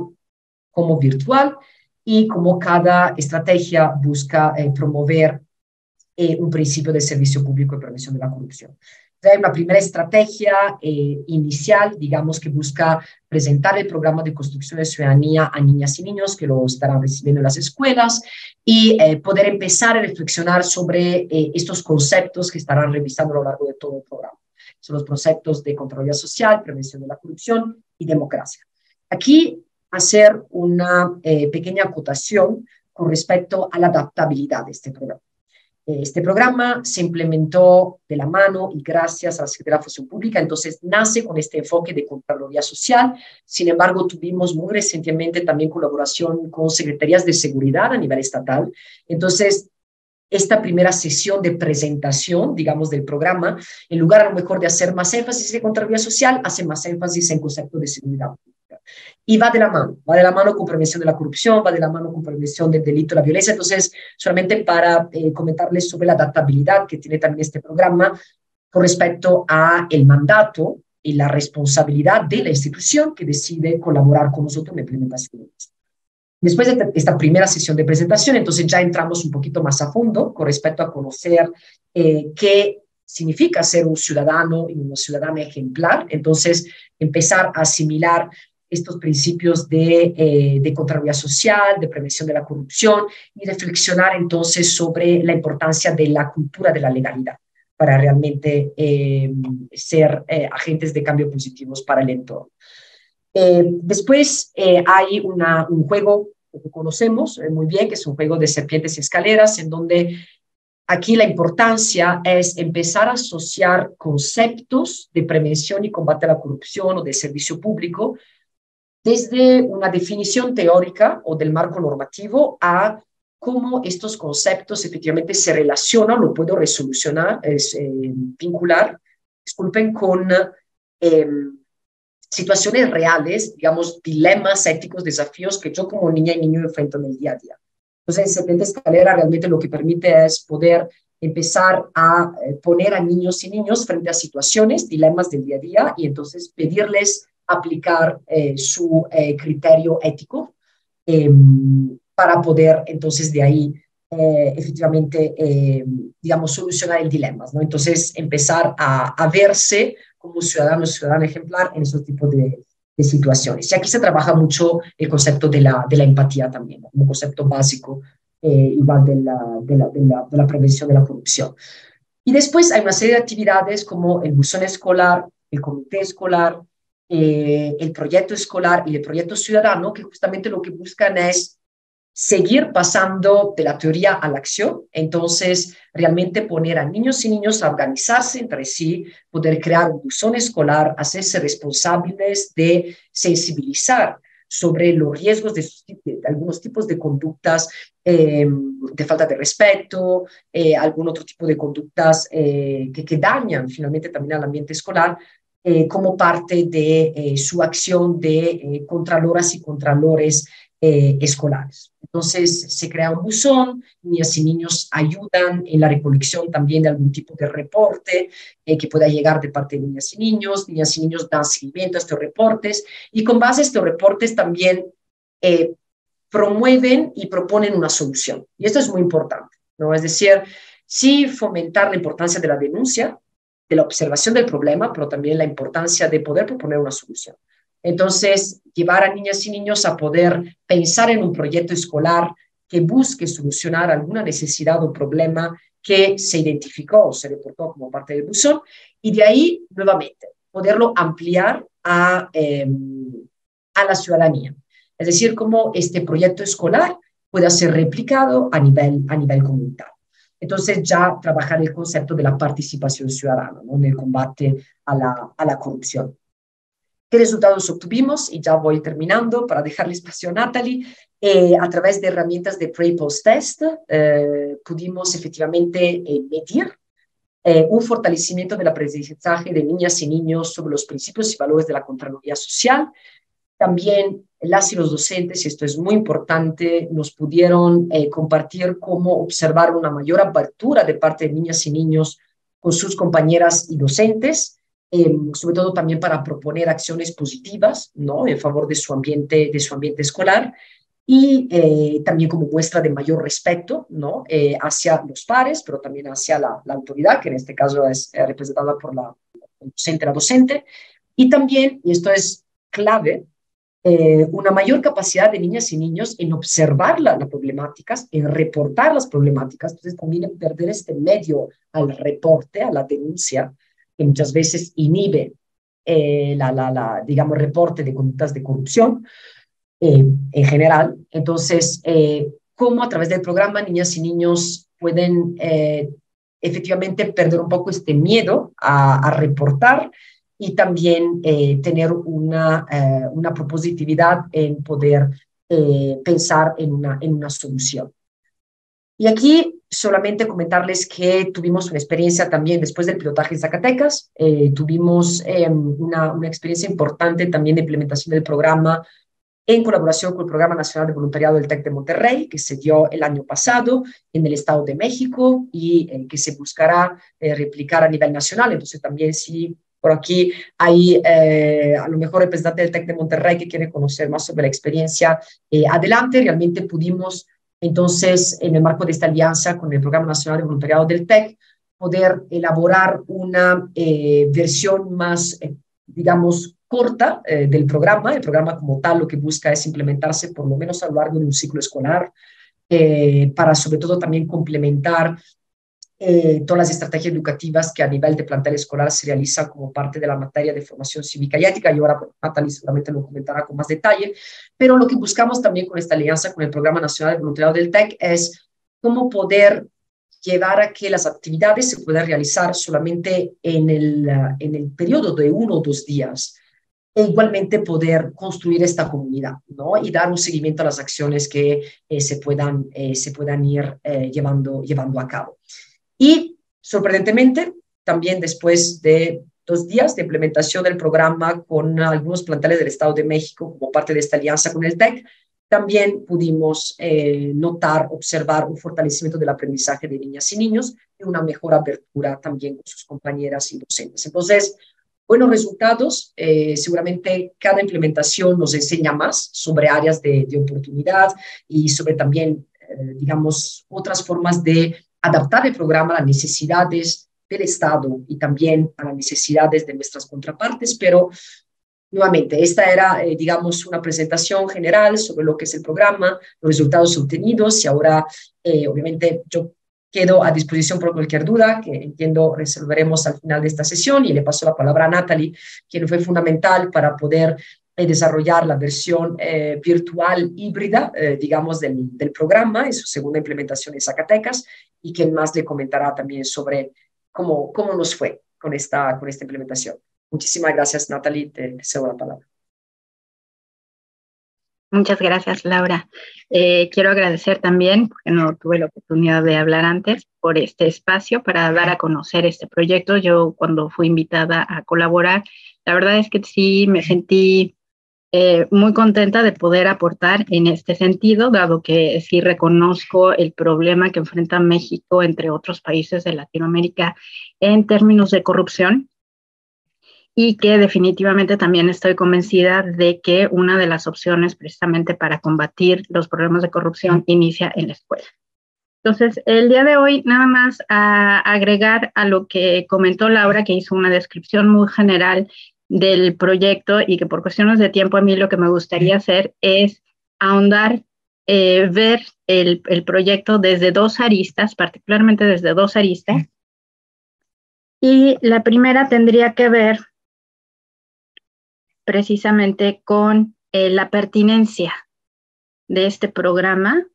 como virtual, y como cada estrategia busca promover un principio de servicio público y prevención de la corrupción. Hay una primera estrategia inicial, digamos, que busca presentar el programa de construcción de ciudadanía a niñas y niños que lo estarán recibiendo en las escuelas, y poder empezar a reflexionar sobre estos conceptos que estarán revisando a lo largo de todo el programa. Son los conceptos de Contraloría Social, prevención de la corrupción y democracia. Aquí hacer una pequeña acotación con respecto a la adaptabilidad de este programa. Este programa se implementó de la mano y gracias a la Secretaría de la Función Pública, entonces nace con este enfoque de Contraloría Social. Sin embargo, tuvimos muy recientemente también colaboración con secretarías de seguridad a nivel estatal. Entonces, esta primera sesión de presentación, digamos, del programa, en lugar a lo mejor de hacer más énfasis en Contraloría Social, hace más énfasis en conceptos de seguridad pública. Y va de la mano con prevención de la corrupción, va de la mano con prevención del delito, la violencia. Entonces, solamente para comentarles sobre la adaptabilidad que tiene también este programa con respecto a el mandato y la responsabilidad de la institución que decide colaborar con nosotros en la implementación de esto. Después de esta primera sesión de presentación, entonces ya entramos un poquito más a fondo con respecto a conocer qué significa ser un ciudadano y una ciudadana ejemplar. Entonces, empezar a asimilar estos principios de Contraloría Social, de prevención de la corrupción, y reflexionar entonces sobre la importancia de la cultura de la legalidad para realmente ser agentes de cambio positivos para el entorno. Después hay un juego que conocemos muy bien, que es un juego de serpientes y escaleras, en donde aquí la importancia es empezar a asociar conceptos de prevención y combate a la corrupción o de servicio público desde una definición teórica o del marco normativo a cómo estos conceptos efectivamente se relacionan, lo puedo resolucionar, vincular, disculpen, con situaciones reales, digamos, dilemas éticos, desafíos que yo como niña y niño enfrento en el día a día. Entonces, en Serpiente Escalera realmente lo que permite es poder empezar a poner a niños y niños frente a situaciones, dilemas del día a día, y entonces pedirles aplicar su criterio ético para poder entonces de ahí efectivamente, digamos, solucionar el dilema, ¿no? Entonces, empezar a verse como ciudadano ejemplar en esos tipos de situaciones. Y aquí se trabaja mucho el concepto de la empatía también, ¿no? Como concepto básico, igual de la prevención de la corrupción. Y después hay una serie de actividades como el buzón escolar, el comité escolar, el proyecto escolar y el proyecto ciudadano, que justamente lo que buscan es seguir pasando de la teoría a la acción. Entonces, realmente poner a niños y niños a organizarse entre sí, poder crear un buzón escolar, hacerse responsables de sensibilizar sobre los riesgos de algunos tipos de conductas de falta de respeto, algún otro tipo de conductas que dañan finalmente también al ambiente escolar, como parte de su acción de contraloras y contralores escolares. Entonces se crea un buzón, niñas y niños ayudan en la recolección también de algún tipo de reporte que pueda llegar de parte de niñas y niños dan seguimiento a estos reportes y con base a estos reportes también promueven y proponen una solución. Y esto es muy importante, ¿no? Es decir, sí fomentar la importancia de la denuncia, de la observación del problema, pero también la importancia de poder proponer una solución. Entonces, llevar a niñas y niños a poder pensar en un proyecto escolar que busque solucionar alguna necesidad o problema que se identificó o se reportó como parte del buzón, y de ahí, nuevamente, poderlo ampliar a la ciudadanía. Es decir, cómo este proyecto escolar pueda ser replicado a nivel comunitario. Entonces, ya trabajar el concepto de la participación ciudadana, ¿no? En el combate a la corrupción. ¿Qué resultados obtuvimos? Y ya voy terminando para dejarle espacio a Natalie. A través de herramientas de pre y post test, pudimos efectivamente medir un fortalecimiento del aprendizaje de niñas y niños sobre los principios y valores de la Contraloría Social. También las y los docentes, y esto es muy importante, nos pudieron compartir cómo observar una mayor apertura de parte de niñas y niños con sus compañeras y docentes, sobre todo también para proponer acciones positivas, ¿no? En favor de su ambiente escolar, y también como muestra de mayor respeto, ¿no? Hacia los pares, pero también hacia la autoridad, que en este caso es representada por la docente, y también, y esto es clave, una mayor capacidad de niñas y niños en observar las problemáticas, en reportar las problemáticas, entonces también en perder este medio al reporte, a la denuncia, que muchas veces inhibe digamos, reporte de conductas de corrupción en general. Entonces, cómo a través del programa niñas y niños pueden efectivamente perder un poco este miedo a reportar y también tener una propositividad en poder pensar en una solución. Y aquí solamente comentarles que tuvimos una experiencia también después del pilotaje en Zacatecas, tuvimos una experiencia importante también de implementación del programa en colaboración con el Programa Nacional de Voluntariado del TEC de Monterrey, que se dio el año pasado en el Estado de México y que se buscará replicar a nivel nacional. Entonces también si por aquí hay a lo mejor representante del TEC de Monterrey que quiere conocer más sobre la experiencia, adelante. Realmente pudimos entonces, en el marco de esta alianza con el Programa Nacional de Voluntariado del TEC, poder elaborar una versión más, digamos, corta del programa. El programa como tal lo que busca es implementarse por lo menos a lo largo de un ciclo escolar, para sobre todo también complementar todas las estrategias educativas que a nivel de plantel escolar se realizan como parte de la materia de formación cívica y ética, y ahora Natalie seguramente lo comentará con más detalle, pero lo que buscamos también con esta alianza con el Programa Nacional de Voluntariado del TEC es cómo poder llevar a que las actividades se puedan realizar solamente en el periodo de 1 o 2 días, e igualmente poder construir esta comunidad, ¿no? Y dar un seguimiento a las acciones que se puedan ir llevando a cabo. Y, sorprendentemente, también después de 2 días de implementación del programa con algunos planteles del Estado de México como parte de esta alianza con el TEC, también pudimos notar, observar un fortalecimiento del aprendizaje de niñas y niños y una mejor apertura también con sus compañeras y docentes. Entonces, buenos resultados. Seguramente cada implementación nos enseña más sobre áreas de oportunidad y sobre también, digamos, otras formas de adaptar el programa a las necesidades del Estado y también a las necesidades de nuestras contrapartes, pero nuevamente, esta era, digamos, una presentación general sobre lo que es el programa, los resultados obtenidos, y ahora, obviamente, yo quedo a disposición por cualquier duda que entiendo resolveremos al final de esta sesión, y le paso la palabra a Natalie, quien fue fundamental para poder desarrollar la versión virtual híbrida, digamos, del programa en su segunda implementación en Zacatecas, y quien más le comentará también sobre cómo nos fue con esta implementación. Muchísimas gracias, Natalie. Te cedo la palabra. Muchas gracias, Laura. Quiero agradecer también, porque no tuve la oportunidad de hablar antes, por este espacio para dar a conocer este proyecto. Yo, cuando fui invitada a colaborar, La verdad es que sí me sentí muy contenta de poder aportar en este sentido, dado que sí reconozco el problema que enfrenta México, entre otros países de Latinoamérica, en términos de corrupción, y que definitivamente también estoy convencida de que una de las opciones precisamente para combatir los problemas de corrupción inicia en la escuela. Entonces, el día de hoy, nada más a agregar a lo que comentó Laura, que hizo una descripción muy general del proyecto, y que por cuestiones de tiempo a mí lo que me gustaría hacer es ahondar, ver el proyecto desde dos aristas, particularmente desde dos aristas. Y la primera tendría que ver precisamente con la pertinencia de este programa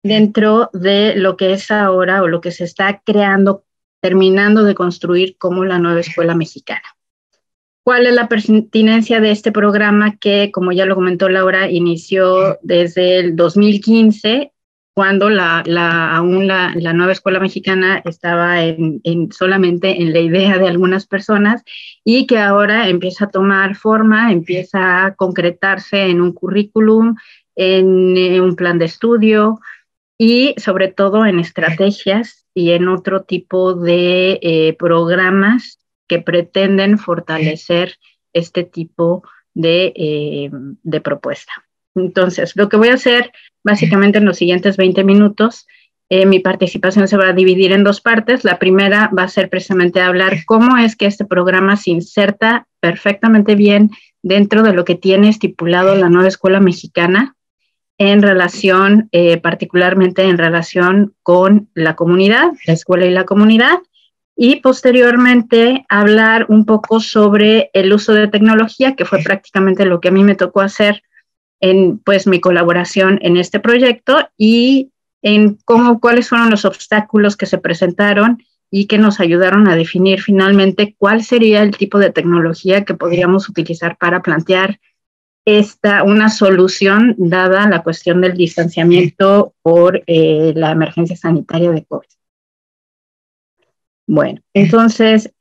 dentro de lo que es ahora, o lo que se está creando, terminando de construir como la nueva escuela mexicana. ¿Cuál es la pertinencia de este programa que, como ya lo comentó Laura, inició desde el 2015, cuando aún la nueva escuela mexicana estaba solamente en la idea de algunas personas, y que ahora empieza a tomar forma, empieza a concretarse en un currículum, en un plan de estudio, y sobre todo en estrategias y en otro tipo de programas que pretenden fortalecer este tipo de propuesta. Entonces, lo que voy a hacer básicamente en los siguientes 20 minutos, mi participación se va a dividir en dos partes. La primera va a ser precisamente hablar cómo es que este programa se inserta perfectamente bien dentro de lo que tiene estipulado la nueva escuela mexicana, en relación, particularmente en relación con la comunidad, la escuela y la comunidad, y posteriormente hablar un poco sobre el uso de tecnología, que fue prácticamente lo que a mí me tocó hacer en pues mi colaboración en este proyecto, y en cuáles fueron los obstáculos que se presentaron y que nos ayudaron a definir finalmente cuál sería el tipo de tecnología que podríamos utilizar para plantear una solución, dada la cuestión del distanciamiento por la emergencia sanitaria de COVID. Bueno, entonces,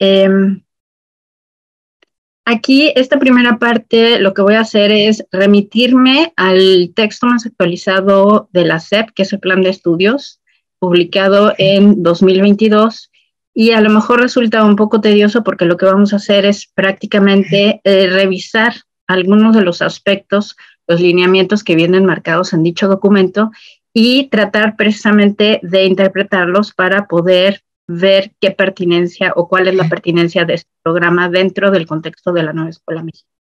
aquí esta primera parte lo que voy a hacer es remitirme al texto más actualizado de la SEP, que es el Plan de Estudios, publicado en 2022, y a lo mejor resulta un poco tedioso porque lo que vamos a hacer es prácticamente revisar algunos de los aspectos, los lineamientos que vienen marcados en dicho documento, y tratar precisamente de interpretarlos para poder ver qué pertinencia o cuál es la pertinencia de este programa dentro del contexto de la nueva escuela mexicana.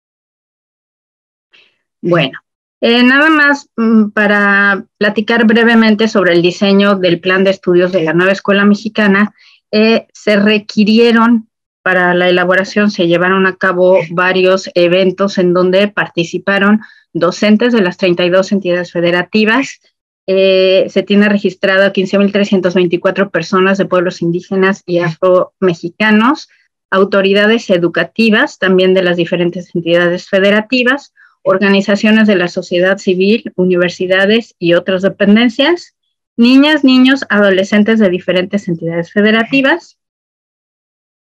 Bueno, nada más para platicar brevemente sobre el diseño del plan de estudios de la nueva escuela mexicana. Se requirieron, para la elaboración se llevaron a cabo varios eventos en donde participaron docentes de las 32 entidades federativas. Se tiene registrado 15.324 personas de pueblos indígenas y afromexicanos, autoridades educativas también de las diferentes entidades federativas, organizaciones de la sociedad civil, universidades y otras dependencias, niñas, niños, adolescentes de diferentes entidades federativas,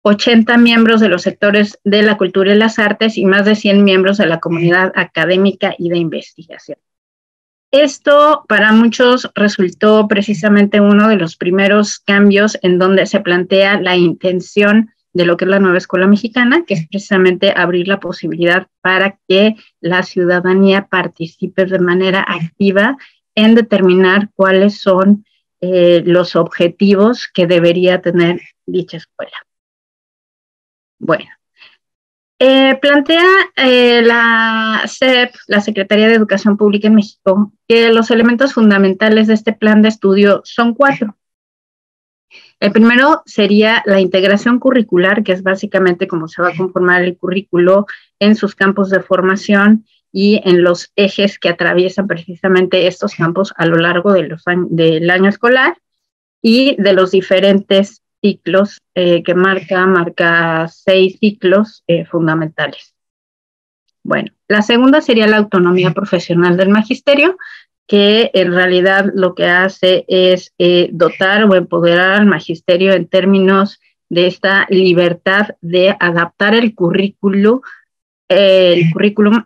80 miembros de los sectores de la cultura y las artes y más de 100 miembros de la comunidad académica y de investigación. Esto para muchos resultó precisamente uno de los primeros cambios en donde se plantea la intención de lo que es la nueva escuela mexicana, que es precisamente abrir la posibilidad para que la ciudadanía participe de manera activa en determinar cuáles son los objetivos que debería tener dicha escuela. Bueno, plantea la SEP, la Secretaría de Educación Pública en México, que los elementos fundamentales de este plan de estudio son 4. El primero sería la integración curricular, que es básicamente cómo se va a conformar el currículo en sus campos de formación y en los ejes que atraviesan precisamente estos campos a lo largo de del año escolar y de los diferentes ciclos que marca 6 ciclos fundamentales. Bueno, la segunda sería la autonomía profesional del magisterio, que en realidad lo que hace es dotar o empoderar al magisterio en términos de esta libertad de adaptar el currículum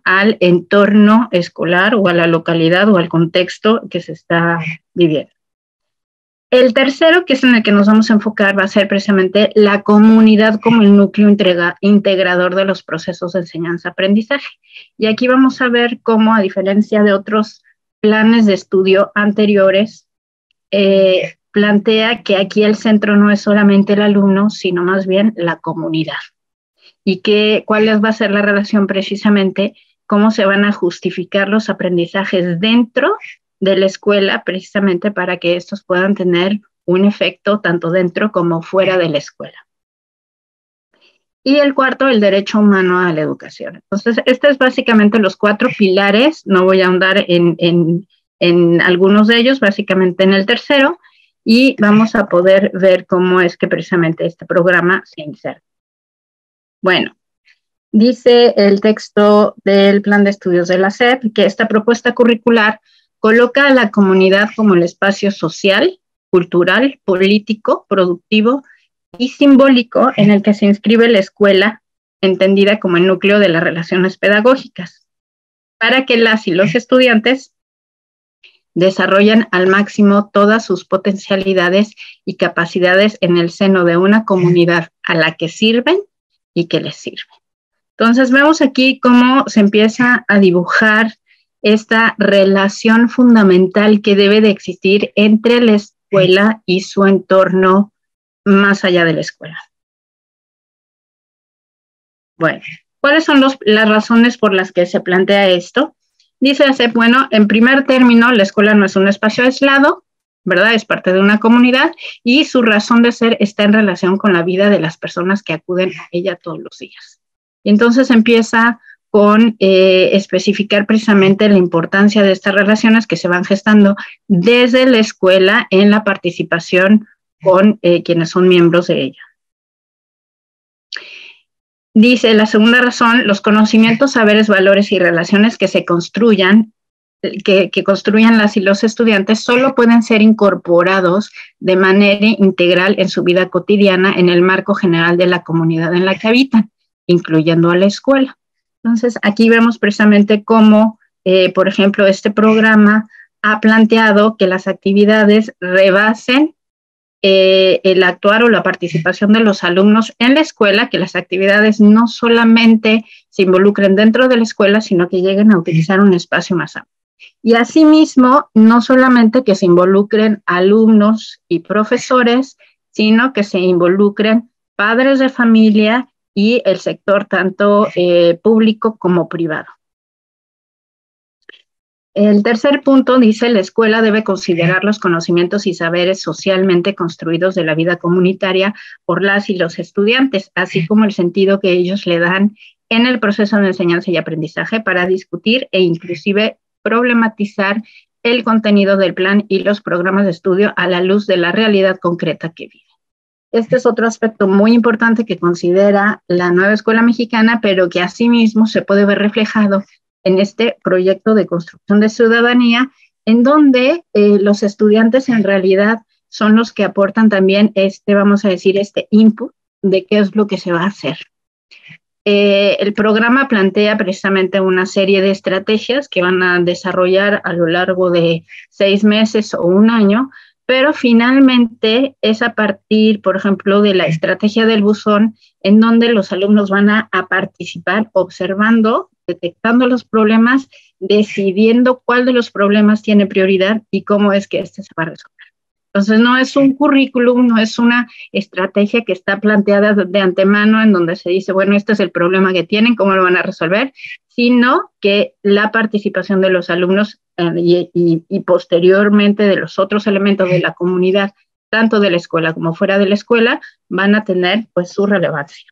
al entorno escolar o a la localidad o al contexto que se está viviendo. El tercero, que es en el que nos vamos a enfocar, va a ser precisamente la comunidad como el núcleo integrador de los procesos de enseñanza-aprendizaje. Y aquí vamos a ver cómo, a diferencia de otros planes de estudio anteriores, plantea que aquí el centro no es solamente el alumno, sino más bien la comunidad. Y cuál va a ser la relación precisamente, cómo se van a justificar los aprendizajes dentro de la escuela, precisamente para que estos puedan tener un efecto tanto dentro como fuera de la escuela. Y el cuarto, el derecho humano a la educación. Entonces, estos es básicamente los 4 pilares, no voy a ahondar en algunos de ellos, básicamente en el tercero, y vamos a poder ver cómo es que precisamente este programa se inserta. Bueno, dice el texto del Plan de Estudios de la SEP que esta propuesta curricular coloca a la comunidad como el espacio social, cultural, político, productivo y simbólico en el que se inscribe la escuela, entendida como el núcleo de las relaciones pedagógicas, para que las y los estudiantes desarrollen al máximo todas sus potencialidades y capacidades en el seno de una comunidad a la que sirven y que les sirve. Entonces vemos aquí cómo se empieza a dibujar esta relación fundamental que debe de existir entre la escuela y su entorno más allá de la escuela. Bueno, ¿cuáles son las razones por las que se plantea esto? Dice la SEP, bueno, en primer término, la escuela no es un espacio aislado, ¿verdad? Es parte de una comunidad y su razón de ser está en relación con la vida de las personas que acuden a ella todos los días. Y entonces empieza con especificar precisamente la importancia de estas relaciones que se van gestando desde la escuela en la participación con quienes son miembros de ella. Dice la segunda razón, los conocimientos, saberes, valores y relaciones que se construyan, que construyan las y los estudiantes solo pueden ser incorporados de manera integral en su vida cotidiana en el marco general de la comunidad en la que habitan, incluyendo a la escuela. Entonces, aquí vemos precisamente cómo, por ejemplo, este programa ha planteado que las actividades rebasen el actuar o la participación de los alumnos en la escuela, que las actividades no solamente se involucren dentro de la escuela, sino que lleguen a utilizar un espacio más amplio. Y asimismo, no solamente que se involucren alumnos y profesores, sino que se involucren padres de familia y el sector tanto público como privado. El tercer punto dice, la escuela debe considerar los conocimientos y saberes socialmente construidos de la vida comunitaria por las y los estudiantes, así como el sentido que ellos le dan en el proceso de enseñanza y aprendizaje para discutir e inclusive problematizar el contenido del plan y los programas de estudio a la luz de la realidad concreta que vive. Este es otro aspecto muy importante que considera la nueva escuela mexicana, pero que asimismo se puede ver reflejado en este proyecto de construcción de ciudadanía, en donde los estudiantes en realidad son los que aportan también vamos a decir, este input de qué es lo que se va a hacer. El programa plantea precisamente una serie de estrategias que van a desarrollar a lo largo de 6 meses o 1 año, pero finalmente es a partir, por ejemplo, de la estrategia del buzón, en donde los alumnos van a participar observando, detectando los problemas, decidiendo cuál de los problemas tiene prioridad y cómo es que se va a resolver. Entonces, no es un currículum, no es una estrategia que está planteada de antemano en donde se dice, bueno, este es el problema que tienen, ¿cómo lo van a resolver? Sino que la participación de los alumnos y posteriormente de los otros elementos de la comunidad, tanto de la escuela como fuera de la escuela, van a tener pues su relevancia.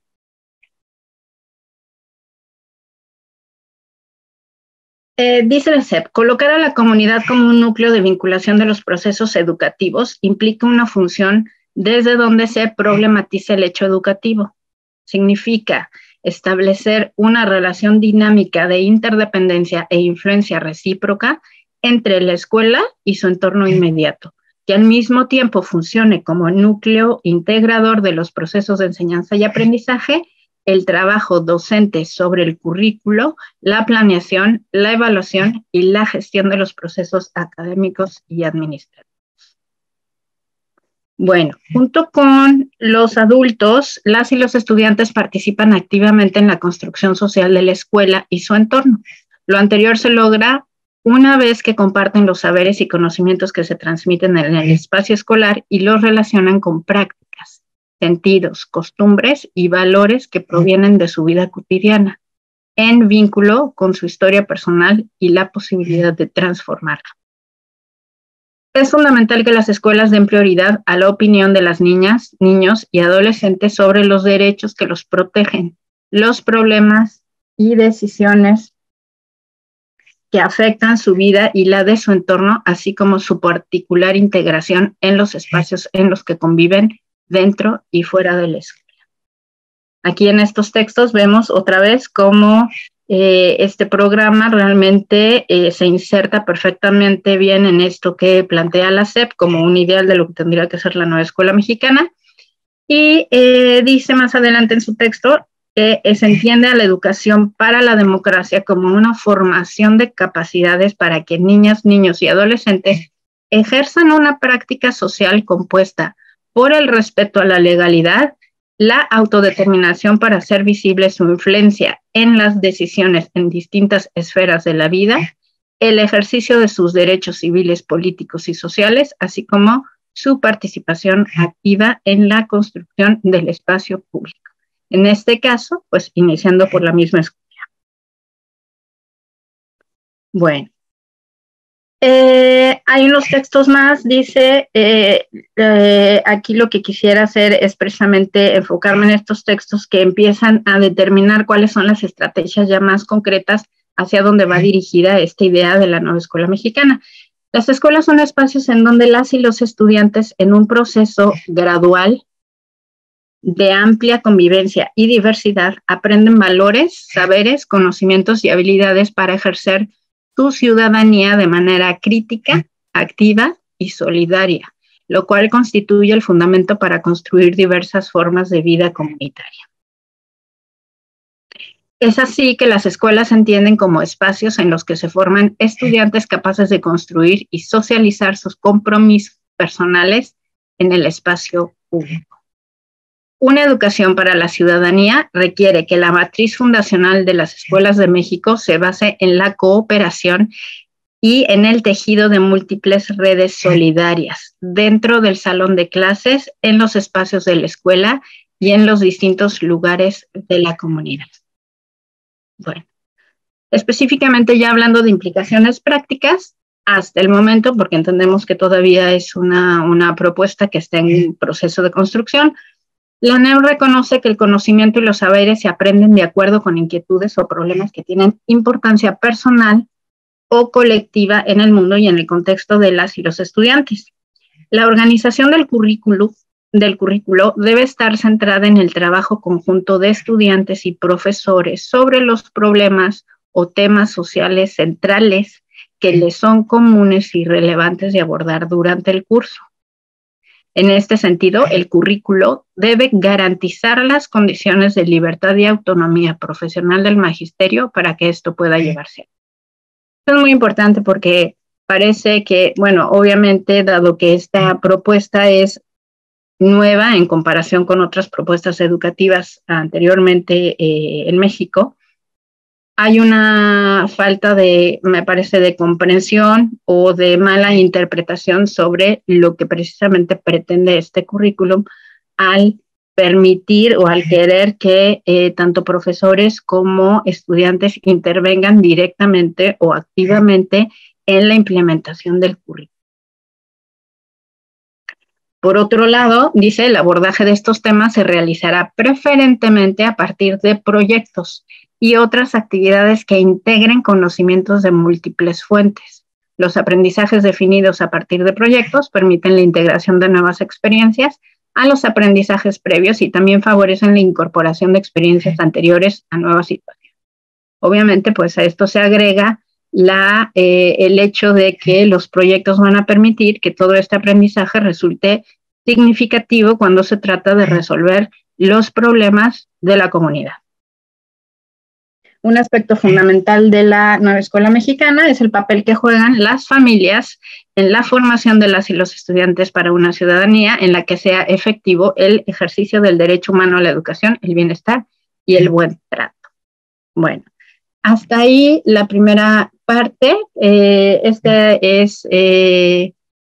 Dice la SEP, colocar a la comunidad como un núcleo de vinculación de los procesos educativos implica una función desde donde se problematiza el hecho educativo. Significa establecer una relación dinámica de interdependencia e influencia recíproca entre la escuela y su entorno inmediato, que al mismo tiempo funcione como núcleo integrador de los procesos de enseñanza y aprendizaje, el trabajo docente sobre el currículo, la planeación, la evaluación y la gestión de los procesos académicos y administrativos. Bueno, junto con los adultos, las y los estudiantes participan activamente en la construcción social de la escuela y su entorno. Lo anterior se logra una vez que comparten los saberes y conocimientos que se transmiten en el espacio escolar y los relacionan con prácticas, sentidos, costumbres y valores que provienen de su vida cotidiana, en vínculo con su historia personal y la posibilidad de transformarla. Es fundamental que las escuelas den prioridad a la opinión de las niñas, niños y adolescentes sobre los derechos que los protegen, los problemas y decisiones que afectan su vida y la de su entorno, así como su particular integración en los espacios en los que conviven dentro y fuera de la escuela. Aquí en estos textos vemos otra vez cómo este programa realmente se inserta perfectamente bien en esto que plantea la SEP como un ideal de lo que tendría que ser la nueva escuela mexicana. Y dice más adelante en su texto que se entiende a la educación para la democracia como una formación de capacidades para que niñas, niños y adolescentes ejerzan una práctica social compuesta por el respeto a la legalidad, la autodeterminación para hacer visible su influencia en las decisiones en distintas esferas de la vida, el ejercicio de sus derechos civiles, políticos y sociales, así como su participación activa en la construcción del espacio público. En este caso, pues iniciando por la misma escuela. Bueno. Hay unos textos más, dice, aquí lo que quisiera hacer es precisamente enfocarme en estos textos que empiezan a determinar cuáles son las estrategias ya más concretas hacia dónde va dirigida esta idea de la nueva escuela mexicana. Las escuelas son espacios en donde las y los estudiantes en un proceso gradual de amplia convivencia y diversidad aprenden valores, saberes, conocimientos y habilidades para ejercer su ciudadanía de manera crítica, activa y solidaria, lo cual constituye el fundamento para construir diversas formas de vida comunitaria. Es así que las escuelas se entienden como espacios en los que se forman estudiantes capaces de construir y socializar sus compromisos personales en el espacio público. Una educación para la ciudadanía requiere que la matriz fundacional de las escuelas de México se base en la cooperación y en el tejido de múltiples redes solidarias dentro del salón de clases, en los espacios de la escuela y en los distintos lugares de la comunidad. Bueno, específicamente ya hablando de implicaciones prácticas, hasta el momento, porque entendemos que todavía es una propuesta que está en proceso de construcción, la NEM reconoce que el conocimiento y los saberes se aprenden de acuerdo con inquietudes o problemas que tienen importancia personal o colectiva en el mundo y en el contexto de las y los estudiantes. La organización del currículo debe estar centrada en el trabajo conjunto de estudiantes y profesores sobre los problemas o temas sociales centrales que les son comunes y relevantes de abordar durante el curso. En este sentido, el currículo debe garantizar las condiciones de libertad y autonomía profesional del magisterio para que esto pueda llevarse a cabo. Esto es muy importante porque parece que, bueno, obviamente, dado que esta propuesta es nueva en comparación con otras propuestas educativas anteriormente en México, hay una falta de, me parece, de comprensión o de mala interpretación sobre lo que precisamente pretende este currículum al permitir o al querer que tanto profesores como estudiantes intervengan directamente o activamente en la implementación del currículum. Por otro lado, dice, el abordaje de estos temas se realizará preferentemente a partir de proyectos y otras actividades que integren conocimientos de múltiples fuentes. Los aprendizajes definidos a partir de proyectos permiten la integración de nuevas experiencias a los aprendizajes previos y también favorecen la incorporación de experiencias anteriores a nuevas situaciones. Obviamente, pues a esto se agrega el hecho de que los proyectos van a permitir que todo este aprendizaje resulte significativo cuando se trata de resolver los problemas de la comunidad. Un aspecto fundamental de la nueva escuela mexicana es el papel que juegan las familias en la formación de las y los estudiantes para una ciudadanía en la que sea efectivo el ejercicio del derecho humano a la educación, el bienestar y el buen trato. Bueno, hasta ahí la primera parte. Esta es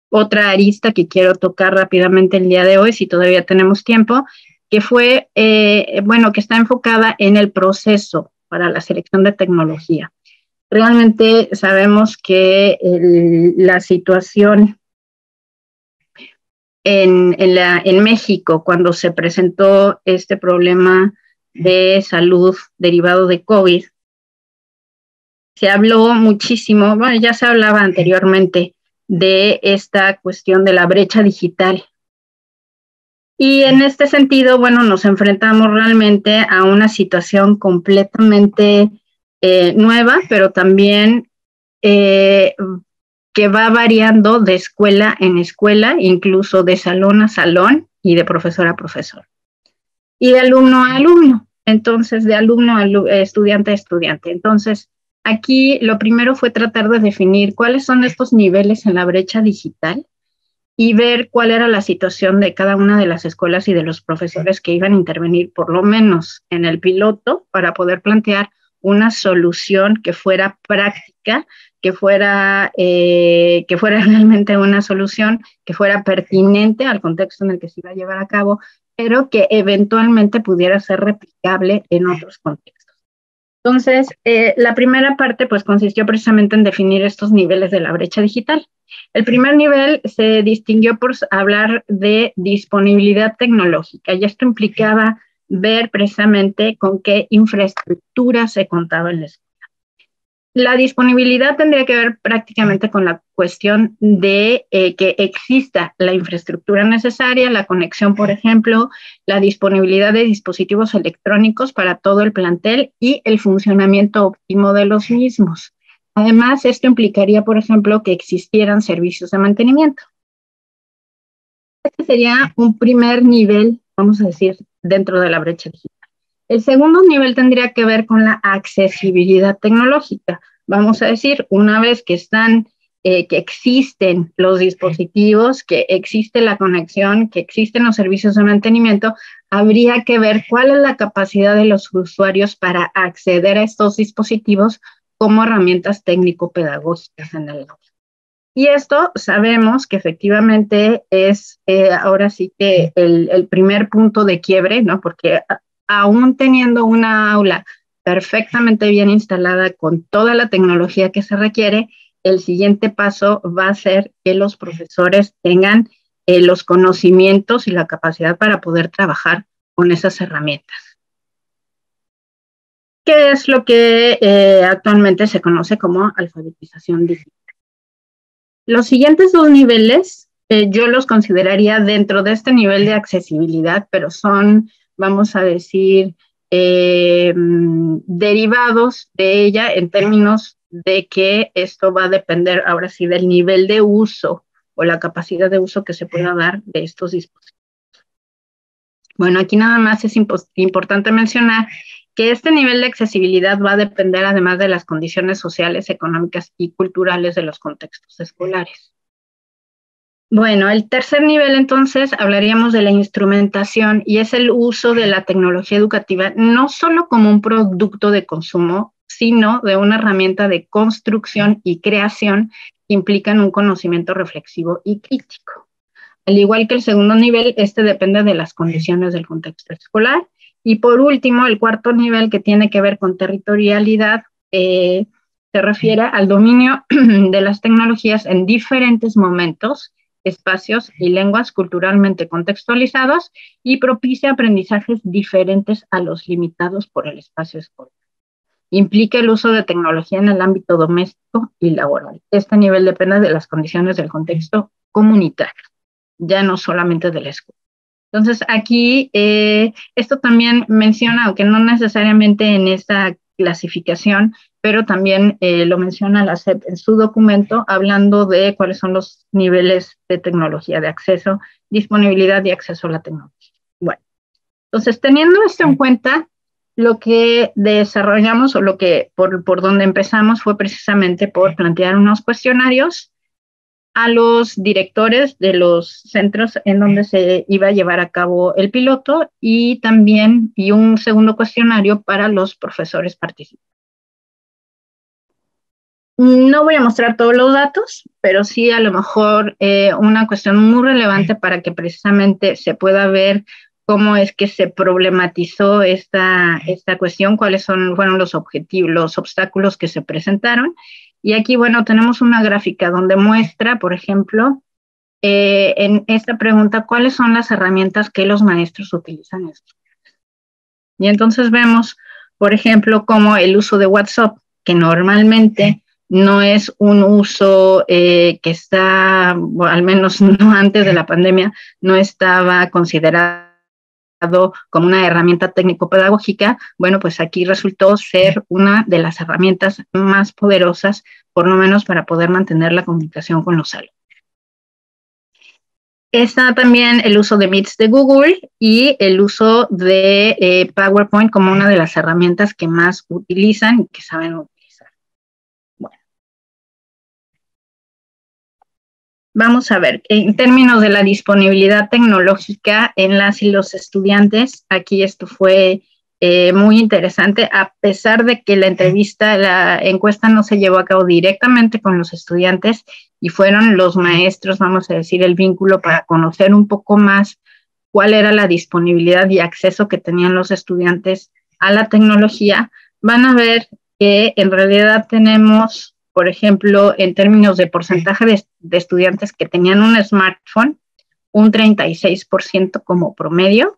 otra arista que quiero tocar rápidamente el día de hoy, si todavía tenemos tiempo, que fue, que está enfocada en el proceso para la selección de tecnología. Realmente sabemos que la situación en México, cuando se presentó este problema de salud derivado de COVID, se habló muchísimo, bueno, ya se hablaba anteriormente de esta cuestión de la brecha digital. Y en este sentido, bueno, nos enfrentamos realmente a una situación completamente nueva, pero también que va variando de escuela en escuela, incluso de salón a salón y de profesor a profesor. Y de alumno a alumno, entonces de alumno a estudiante a estudiante. Entonces, aquí lo primero fue tratar de definir cuáles son estos niveles en la brecha digital y ver cuál era la situación de cada una de las escuelas y de los profesores que iban a intervenir, por lo menos en el piloto, para poder plantear una solución que fuera práctica, que fuera realmente una solución, que fuera pertinente al contexto en el que se iba a llevar a cabo, pero que eventualmente pudiera ser replicable en otros contextos. Entonces, la primera parte pues consistió precisamente en definir estos niveles de la brecha digital. El primer nivel se distinguió por hablar de disponibilidad tecnológica, y esto implicaba ver precisamente con qué infraestructura se contaba en la escuela. La disponibilidad tendría que ver prácticamente con la cuestión de que exista la infraestructura necesaria, la conexión, por ejemplo, la disponibilidad de dispositivos electrónicos para todo el plantel y el funcionamiento óptimo de los mismos. Además, esto implicaría, por ejemplo, que existieran servicios de mantenimiento. Este sería un primer nivel, vamos a decir, dentro de la brecha digital. El segundo nivel tendría que ver con la accesibilidad tecnológica. Vamos a decir, una vez que que existen los dispositivos, que existe la conexión, que existen los servicios de mantenimiento, habría que ver cuál es la capacidad de los usuarios para acceder a estos dispositivos como herramientas técnico-pedagógicas en el aula. Y esto sabemos que efectivamente es ahora sí que el primer punto de quiebre, ¿no? Porque aún teniendo una aula perfectamente bien instalada con toda la tecnología que se requiere, el siguiente paso va a ser que los profesores tengan los conocimientos y la capacidad para poder trabajar con esas herramientas. ¿Qué es lo que actualmente se conoce como alfabetización digital? Los siguientes dos niveles yo los consideraría dentro de este nivel de accesibilidad, pero son, vamos a decir, derivados de ella en términos de que esto va a depender ahora sí del nivel de uso o la capacidad de uso que se pueda dar de estos dispositivos. Bueno, aquí nada más es importante mencionar que este nivel de accesibilidad va a depender además de las condiciones sociales, económicas y culturales de los contextos escolares. Bueno, el tercer nivel entonces hablaríamos de la instrumentación, y es el uso de la tecnología educativa no solo como un producto de consumo, sino de una herramienta de construcción y creación que implican un conocimiento reflexivo y crítico. Al igual que el segundo nivel, este depende de las condiciones del contexto escolar. Y por último, el cuarto nivel, que tiene que ver con territorialidad, se refiere al dominio de las tecnologías en diferentes momentos, espacios y lenguas culturalmente contextualizados, y propicia aprendizajes diferentes a los limitados por el espacio escolar. Implica el uso de tecnología en el ámbito doméstico y laboral. Este nivel depende de las condiciones del contexto comunitario, ya no solamente de la escuela. Entonces, aquí esto también menciona, aunque no necesariamente en esta clasificación, pero también lo menciona la SEP en su documento, hablando de cuáles son los niveles de tecnología de acceso, disponibilidad y acceso a la tecnología. Bueno, entonces, teniendo esto en cuenta, lo que desarrollamos o lo que por donde empezamos fue precisamente por plantear unos cuestionarios a los directores de los centros en donde se iba a llevar a cabo el piloto y también un segundo cuestionario para los profesores participantes. No voy a mostrar todos los datos, pero sí a lo mejor una cuestión muy relevante para que precisamente se pueda ver cómo es que se problematizó esta cuestión, cuáles fueron los objetivos, los obstáculos que se presentaron. Y aquí, bueno, tenemos una gráfica donde muestra, por ejemplo, en esta pregunta, cuáles son las herramientas que los maestros utilizan. Y entonces vemos, por ejemplo, cómo el uso de WhatsApp, que normalmente no es un uso que está, bueno, al menos no antes de la pandemia, no estaba considerado como una herramienta técnico-pedagógica. Bueno, pues aquí resultó ser una de las herramientas más poderosas, por lo menos para poder mantener la comunicación con los alumnos. Está también el uso de Meets de Google y el uso de PowerPoint como una de las herramientas que más utilizan y que saben utilizar. Bueno. Vamos a ver, en términos de la disponibilidad tecnológica en las y los estudiantes, aquí esto fue muy interesante, a pesar de que la encuesta no se llevó a cabo directamente con los estudiantes y fueron los maestros, vamos a decir, el vínculo para conocer un poco más cuál era la disponibilidad y acceso que tenían los estudiantes a la tecnología. Van a ver que en realidad tenemos, por ejemplo, en términos de porcentaje de estudiantes que tenían un smartphone, un 36% como promedio,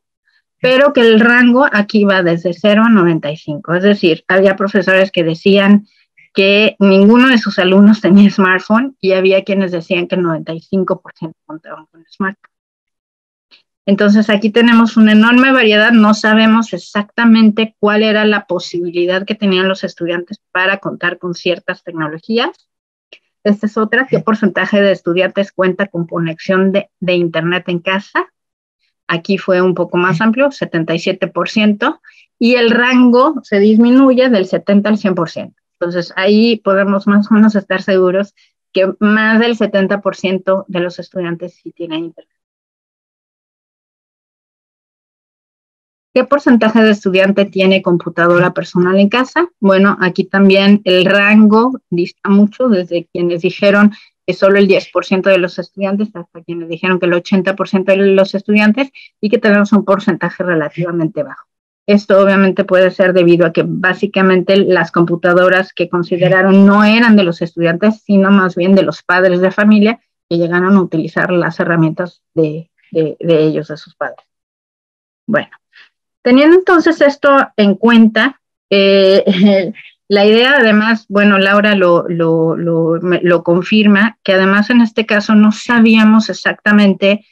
pero que el rango aquí va desde 0 a 95. Es decir, había profesores que decían que ninguno de sus alumnos tenía smartphone y había quienes decían que el 95% contaban con smartphone. Entonces, aquí tenemos una enorme variedad. No sabemos exactamente cuál era la posibilidad que tenían los estudiantes para contar con ciertas tecnologías. Esta es otra, ¿qué porcentaje de estudiantes cuenta con conexión de internet en casa? Aquí fue un poco más amplio, 77%, y el rango se disminuye del 70 al 100%. Entonces, ahí podemos más o menos estar seguros que más del 70% de los estudiantes sí tienen internet. ¿Qué porcentaje de estudiante tiene computadora personal en casa? Bueno, aquí también el rango dista mucho, desde quienes dijeron que solo el 10% de los estudiantes hasta quienes dijeron que el 80% de los estudiantes y que tenemos un porcentaje relativamente bajo. Esto obviamente puede ser debido a que básicamente las computadoras que consideraron no eran de los estudiantes, sino más bien de los padres de familia que llegaron a utilizar las herramientas de ellos, de sus padres. Bueno. Teniendo entonces esto en cuenta, la idea además, bueno, Laura lo confirma, que además en este caso no sabíamos exactamente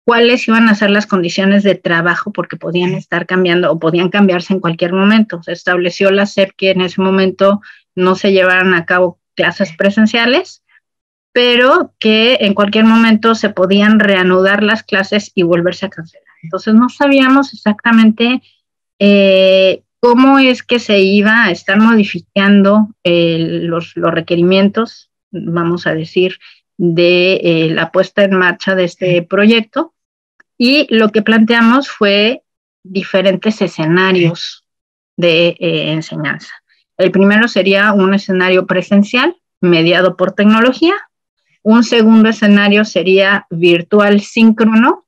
cuáles iban a ser las condiciones de trabajo porque podían estar cambiando o podían cambiarse en cualquier momento. Se estableció la SEP que en ese momento no se llevaran a cabo clases presenciales, pero que en cualquier momento se podían reanudar las clases y volverse a cancelar. Entonces no sabíamos exactamente cómo es que se iba a estar modificando los requerimientos, vamos a decir, de la puesta en marcha de este proyecto. Y lo que planteamos fue diferentes escenarios de enseñanza. El primero sería un escenario presencial mediado por tecnología. Un segundo escenario sería virtual síncrono,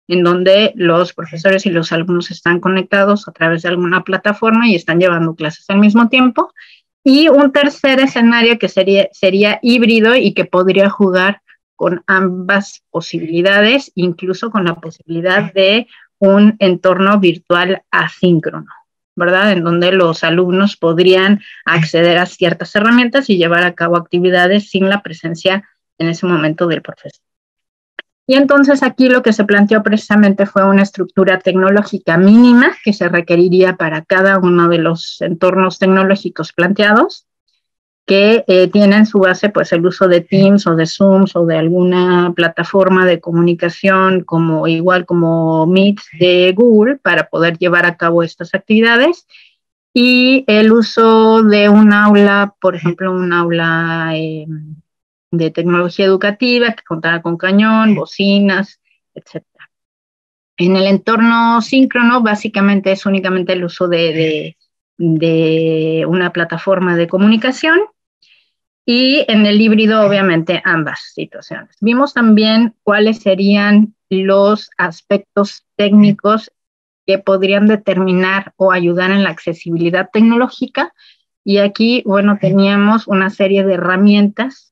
en donde los profesores y los alumnos están conectados a través de alguna plataforma y están llevando clases al mismo tiempo. Y un tercer escenario que sería híbrido y que podría jugar con ambas posibilidades, incluso con la posibilidad de un entorno virtual asíncrono, ¿verdad? En donde los alumnos podrían acceder a ciertas herramientas y llevar a cabo actividades sin la presencia en ese momento del profesor. Y entonces aquí lo que se planteó precisamente fue una estructura tecnológica mínima que se requeriría para cada uno de los entornos tecnológicos planteados, que tienen su base pues el uso de Teams o de Zooms o de alguna plataforma de comunicación igual como Meet de Google para poder llevar a cabo estas actividades, y el uso de un aula, por ejemplo, un aula de tecnología educativa que contara con cañón, bocinas, etcétera. En el entorno síncrono, básicamente es únicamente el uso de una plataforma de comunicación, y en el híbrido, obviamente, ambas situaciones. Vimos también cuáles serían los aspectos técnicos que podrían determinar o ayudar en la accesibilidad tecnológica, y aquí, bueno, teníamos una serie de herramientas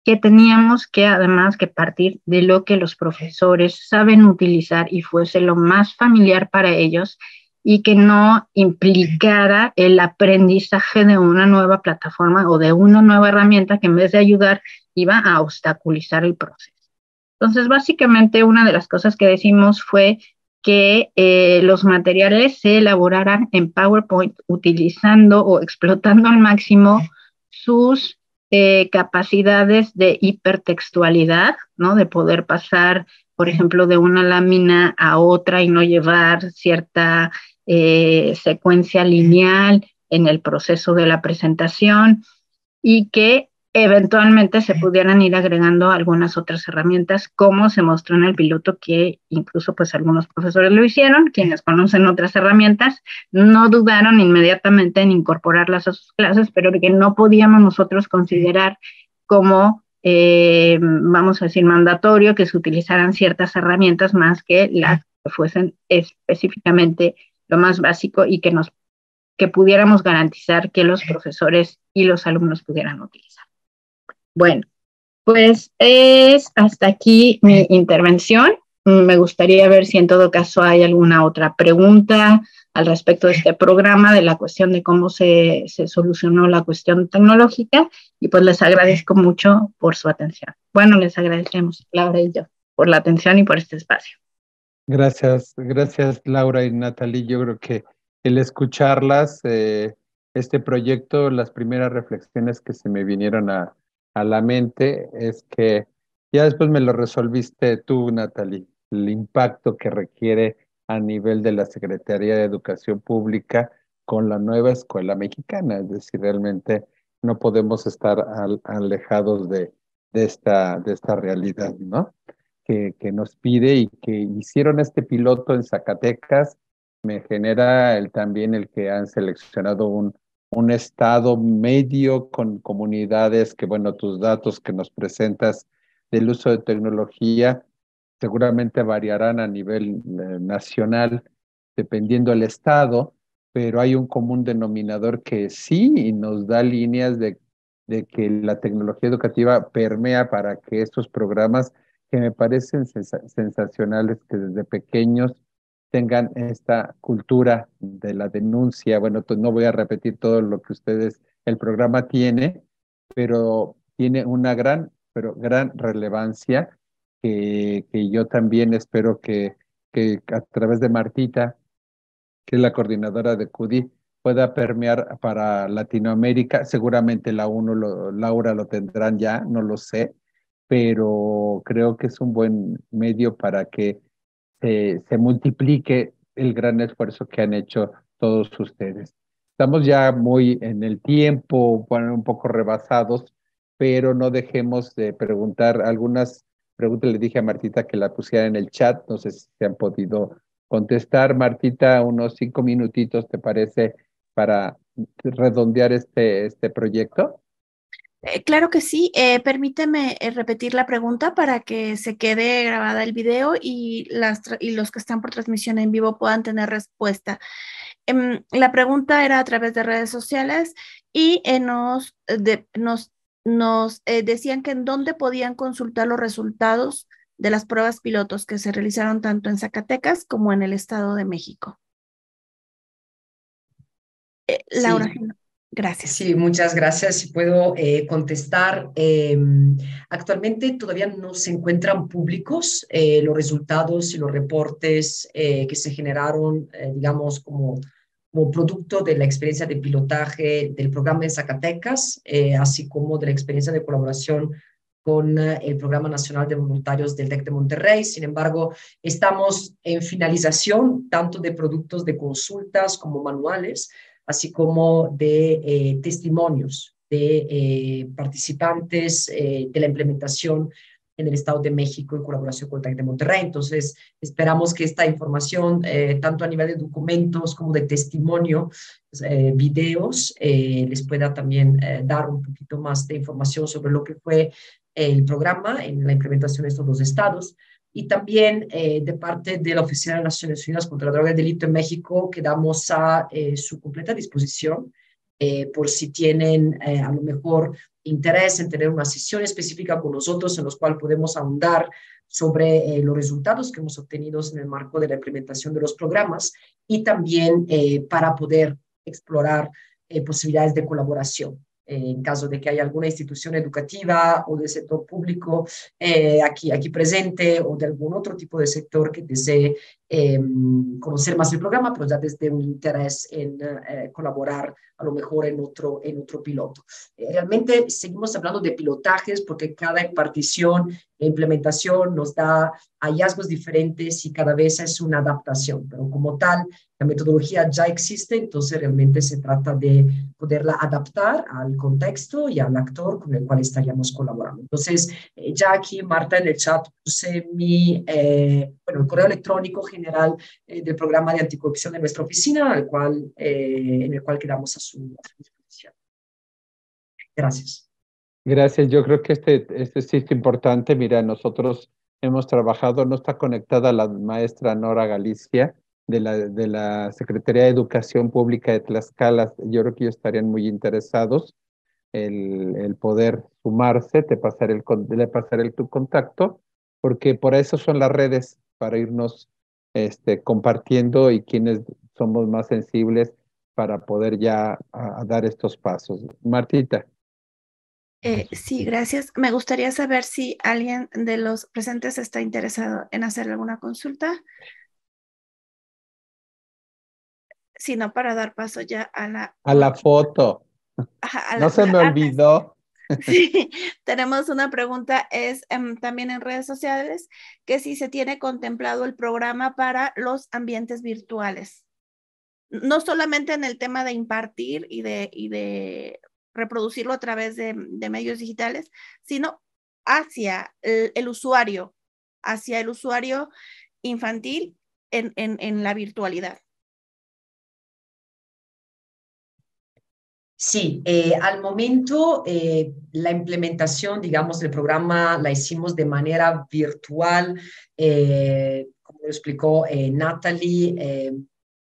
que teníamos que además que partir de lo que los profesores saben utilizar y fuese lo más familiar para ellos, y que no implicara el aprendizaje de una nueva plataforma o de una nueva herramienta que en vez de ayudar iba a obstaculizar el proceso. Entonces, básicamente una de las cosas que decimos fue que los materiales se elaboraran en PowerPoint utilizando o explotando al máximo sus capacidades de hipertextualidad, ¿no? De poder pasar, por ejemplo, de una lámina a otra y no llevar cierta secuencia lineal en el proceso de la presentación, y que eventualmente se pudieran ir agregando algunas otras herramientas, como se mostró en el piloto, que incluso pues algunos profesores lo hicieron, quienes conocen otras herramientas no dudaron inmediatamente en incorporarlas a sus clases, pero que no podíamos nosotros considerar como, vamos a decir, mandatorio que se utilizaran ciertas herramientas más que las que fuesen específicamente lo más básico y que pudiéramos garantizar que los profesores y los alumnos pudieran utilizar. Bueno, pues es hasta aquí mi intervención. Me gustaría ver si en todo caso hay alguna otra pregunta al respecto de este programa, de la cuestión de cómo se solucionó la cuestión tecnológica, y pues les agradezco mucho por su atención. Bueno, les agradecemos, Laura y yo, por la atención y por este espacio. Gracias, Laura y Natalie. Yo creo que el escucharlas, este proyecto, las primeras reflexiones que se me vinieron a la mente es que ya después me lo resolviste tú, Natalie, el impacto que requiere a nivel de la Secretaría de Educación Pública con la nueva escuela mexicana. Es decir, realmente no podemos estar alejados de esta realidad, ¿no? Que nos pide, y que hicieron este piloto en Zacatecas. Me genera también el que han seleccionado un estado medio con comunidades que, bueno, tus datos que nos presentas del uso de tecnología seguramente variarán a nivel nacional dependiendo del estado, pero hay un común denominador que sí nos da líneas de que la tecnología educativa permea para que estos programas, que me parecen sensacionales, que desde pequeños tengan esta cultura de la denuncia. Bueno, no voy a repetir todo lo que el programa tiene, pero tiene una pero gran relevancia, que yo también espero que a través de Martita, que es la coordinadora de CUDI, pueda permear para Latinoamérica. Seguramente Laura lo tendrán ya, no lo sé, pero creo que es un buen medio para que se multiplique el gran esfuerzo que han hecho todos ustedes. Estamos ya muy en el tiempo, bueno, un poco rebasados, pero no dejemos de preguntar algunas preguntas. Le dije a Martita que la pusiera en el chat, no sé si se han podido contestar. Martita, unos 5 minutitos, ¿te parece, para redondear este proyecto? Claro que sí. Permíteme repetir la pregunta para que se quede grabada el video y los que están por transmisión en vivo puedan tener respuesta. La pregunta era a través de redes sociales y nos decían que en dónde podían consultar los resultados de las pruebas pilotos que se realizaron tanto en Zacatecas como en el Estado de México. Laura. Sí. Gracias. Sí, muchas gracias. Si puedo contestar. Actualmente todavía no se encuentran públicos los resultados y los reportes que se generaron, digamos, como producto de la experiencia de pilotaje del programa en Zacatecas, así como de la experiencia de colaboración con el Programa Nacional de Voluntarios del TEC de Monterrey. Sin embargo, estamos en finalización tanto de productos de consultas como manuales, así como de testimonios de participantes de la implementación en el Estado de México en colaboración con el TEC de Monterrey. Entonces, esperamos que esta información, tanto a nivel de documentos como de testimonio, videos, les pueda también dar un poquito más de información sobre lo que fue el programa en la implementación de estos dos estados. Y también de parte de la Oficina de Naciones Unidas contra la Droga y el Delito en México, quedamos a su completa disposición por si tienen a lo mejor interés en tener una sesión específica con nosotros en los cual podemos ahondar sobre los resultados que hemos obtenido en el marco de la implementación de los programas y también para poder explorar posibilidades de colaboración. En caso de que haya alguna institución educativa o del sector público aquí presente o de algún otro tipo de sector que desee conocer más el programa, pero ya desde un interés en colaborar a lo mejor en otro piloto. Realmente seguimos hablando de pilotajes porque cada impartición e implementación nos da hallazgos diferentes y cada vez es una adaptación, pero como tal, la metodología ya existe, entonces realmente se trata de poderla adaptar al contexto y al actor con el cual estaríamos colaborando. Entonces, ya aquí, Marta, en el chat puse el correo electrónico general del programa de anticorrupción de nuestra oficina, en el cual quedamos a su disposición. Gracias. Gracias. Yo creo que este sí es importante. Mira, nosotros hemos trabajado, no está conectada la maestra Nora Galicia de la Secretaría de Educación Pública de Tlaxcala. Yo creo que ellos estarían muy interesados el poder sumarse. Le pasaré tu contacto, porque por eso son las redes, para irnos compartiendo y quienes somos más sensibles para poder ya a dar estos pasos. Martita. Sí, gracias. Me gustaría saber si alguien de los presentes está interesado en hacer alguna consulta. Si no, para dar paso ya a la foto. No se me olvidó. Sí, tenemos una pregunta, es también en redes sociales, que si se tiene contemplado el programa para los ambientes virtuales. No solamente en el tema de impartir y de reproducirlo a través de medios digitales, sino hacia el usuario infantil en la virtualidad. Sí, al momento la implementación, digamos, del programa la hicimos de manera virtual, como lo explicó Natalie,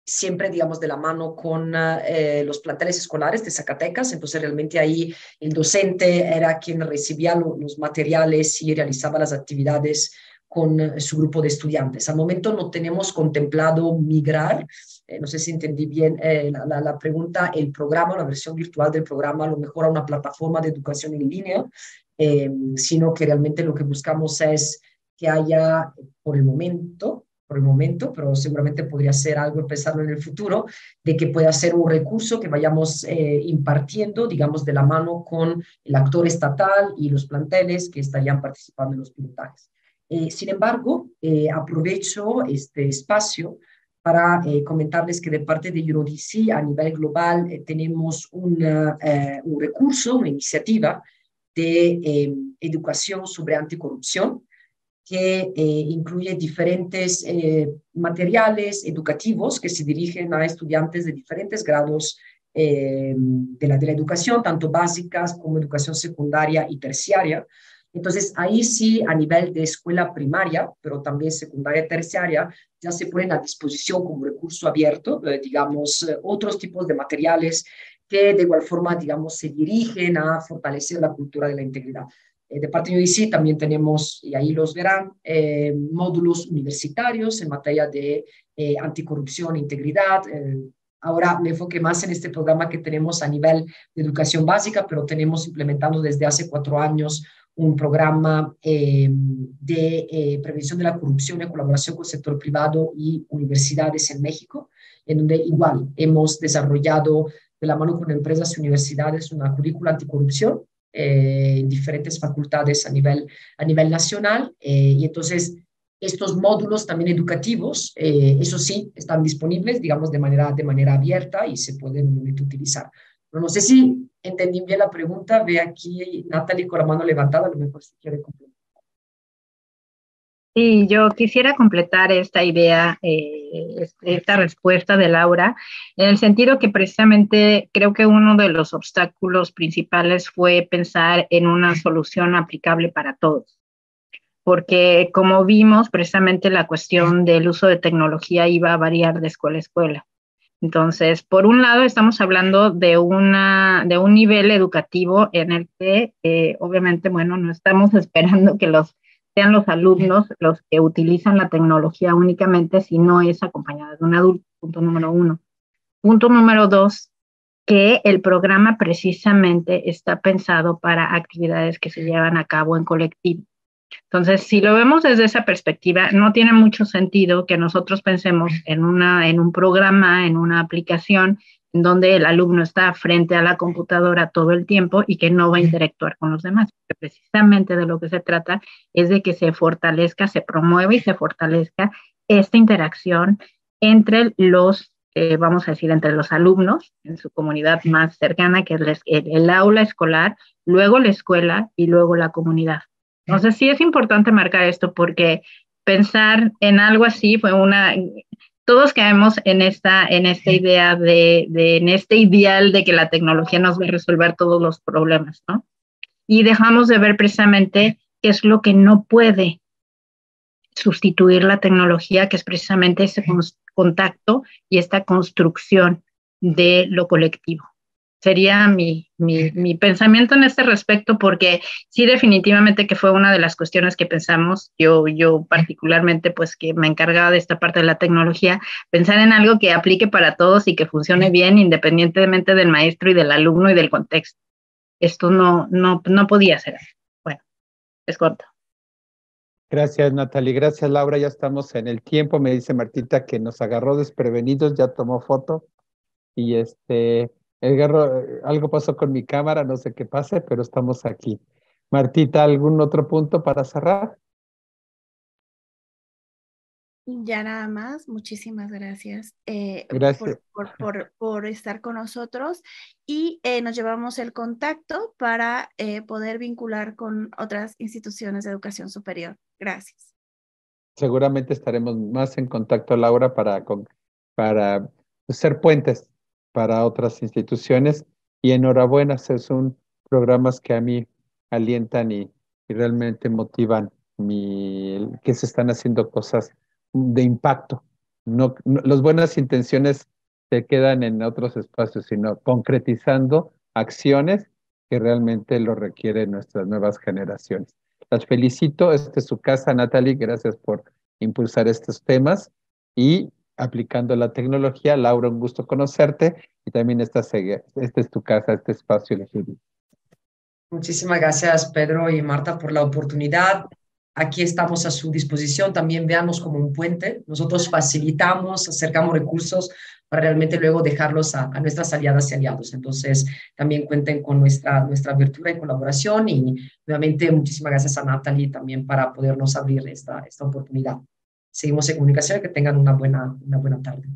siempre, digamos, de la mano con los planteles escolares de Zacatecas. Entonces, realmente ahí el docente era quien recibía los materiales y realizaba las actividades con su grupo de estudiantes. Al momento no tenemos contemplado migrar, no sé si entendí bien la pregunta, el programa, la versión virtual del programa, a lo mejor a una plataforma de educación en línea, sino que realmente lo que buscamos es que haya, por el momento, pero seguramente podría ser algo empezarlo en el futuro, de que pueda ser un recurso que vayamos impartiendo, digamos, de la mano con el actor estatal y los planteles que estarían participando en los pilotajes. Sin embargo, aprovecho este espacio para comentarles que de parte de EuroDC a nivel global tenemos un recurso, una iniciativa de educación sobre anticorrupción que incluye diferentes materiales educativos que se dirigen a estudiantes de diferentes grados de la educación, tanto básicas como educación secundaria y terciaria. Entonces, ahí sí, a nivel de escuela primaria, pero también secundaria y terciaria, ya se ponen a disposición como recurso abierto, digamos, otros tipos de materiales que de igual forma, digamos, se dirigen a fortalecer la cultura de la integridad. De parte de UDC también tenemos, y ahí los verán, módulos universitarios en materia de anticorrupción e integridad, ahora me enfoqué más en este programa que tenemos a nivel de educación básica, pero tenemos implementando desde hace 4 años un programa de prevención de la corrupción en colaboración con el sector privado y universidades en México, en donde igual hemos desarrollado de la mano con empresas y universidades una currícula anticorrupción en diferentes facultades a nivel nacional. Y entonces estos módulos también educativos, eso sí, están disponibles, digamos, de manera abierta y se pueden utilizar. Pero no sé si entendí bien la pregunta. Ve aquí Natalie con la mano levantada, a lo mejor si quiere complementar. Sí, yo quisiera completar esta idea, esta respuesta de Laura, en el sentido que precisamente creo que uno de los obstáculos principales fue pensar en una solución aplicable para todos. Porque como vimos, precisamente la cuestión del uso de tecnología iba a variar de escuela a escuela. Entonces, por un lado, estamos hablando de un nivel educativo en el que, obviamente, bueno, no estamos esperando que sean los alumnos los que utilizan la tecnología únicamente, si no es acompañada de un adulto, punto número 1. Punto número 2, que el programa precisamente está pensado para actividades que se llevan a cabo en colectivo. Entonces, si lo vemos desde esa perspectiva, no tiene mucho sentido que nosotros pensemos en un programa, en una aplicación, en donde el alumno está frente a la computadora todo el tiempo y que no va a interactuar con los demás. Porque precisamente de lo que se trata es de que se fortalezca, se promueva y se fortalezca esta interacción entre vamos a decir, entre los alumnos en su comunidad más cercana, que es el aula escolar, luego la escuela y luego la comunidad. Entonces sí es importante marcar esto porque pensar en algo así todos caemos en esta idea en este ideal de que la tecnología nos va a resolver todos los problemas, ¿no? Y dejamos de ver precisamente qué es lo que no puede sustituir la tecnología, que es precisamente ese contacto y esta construcción de lo colectivo. Sería mi pensamiento en este respecto, porque sí, definitivamente que fue una de las cuestiones que pensamos, yo particularmente, pues que me encargaba de esta parte de la tecnología, pensar en algo que aplique para todos y que funcione bien independientemente del maestro y del alumno y del contexto. Esto no podía ser así. Bueno, es corto. Gracias, Natalie. Gracias, Laura. Ya estamos en el tiempo. Me dice Martita que nos agarró desprevenidos, ya tomó foto. Y Edgardo, algo pasó con mi cámara, no sé qué pase, pero estamos aquí. Martita, ¿algún otro punto para cerrar? Ya nada más, muchísimas gracias, Gracias. por estar con nosotros y nos llevamos el contacto para poder vincular con otras instituciones de educación superior. Gracias. Seguramente estaremos más en contacto, Laura, para ser puentes para otras instituciones. Y enhorabuena, son programas que a mí alientan y realmente motivan que se están haciendo cosas de impacto. Las buenas intenciones se quedan en otros espacios, sino concretizando acciones que realmente lo requieren nuestras nuevas generaciones. Las felicito, esta es su casa, Natalie, gracias por impulsar estos temas y aplicando la tecnología. Laura, un gusto conocerte y también esta es tu casa, este espacio elegido. Muchísimas gracias, Pedro y Marta, por la oportunidad. Aquí estamos a su disposición. También veamos como un puente. Nosotros facilitamos, acercamos recursos para realmente luego dejarlos a nuestras aliadas y aliados. Entonces, también cuenten con nuestra apertura y colaboración. Y nuevamente, muchísimas gracias a Natalie también para podernos abrir esta oportunidad. Seguimos en comunicación y que tengan una buena tarde.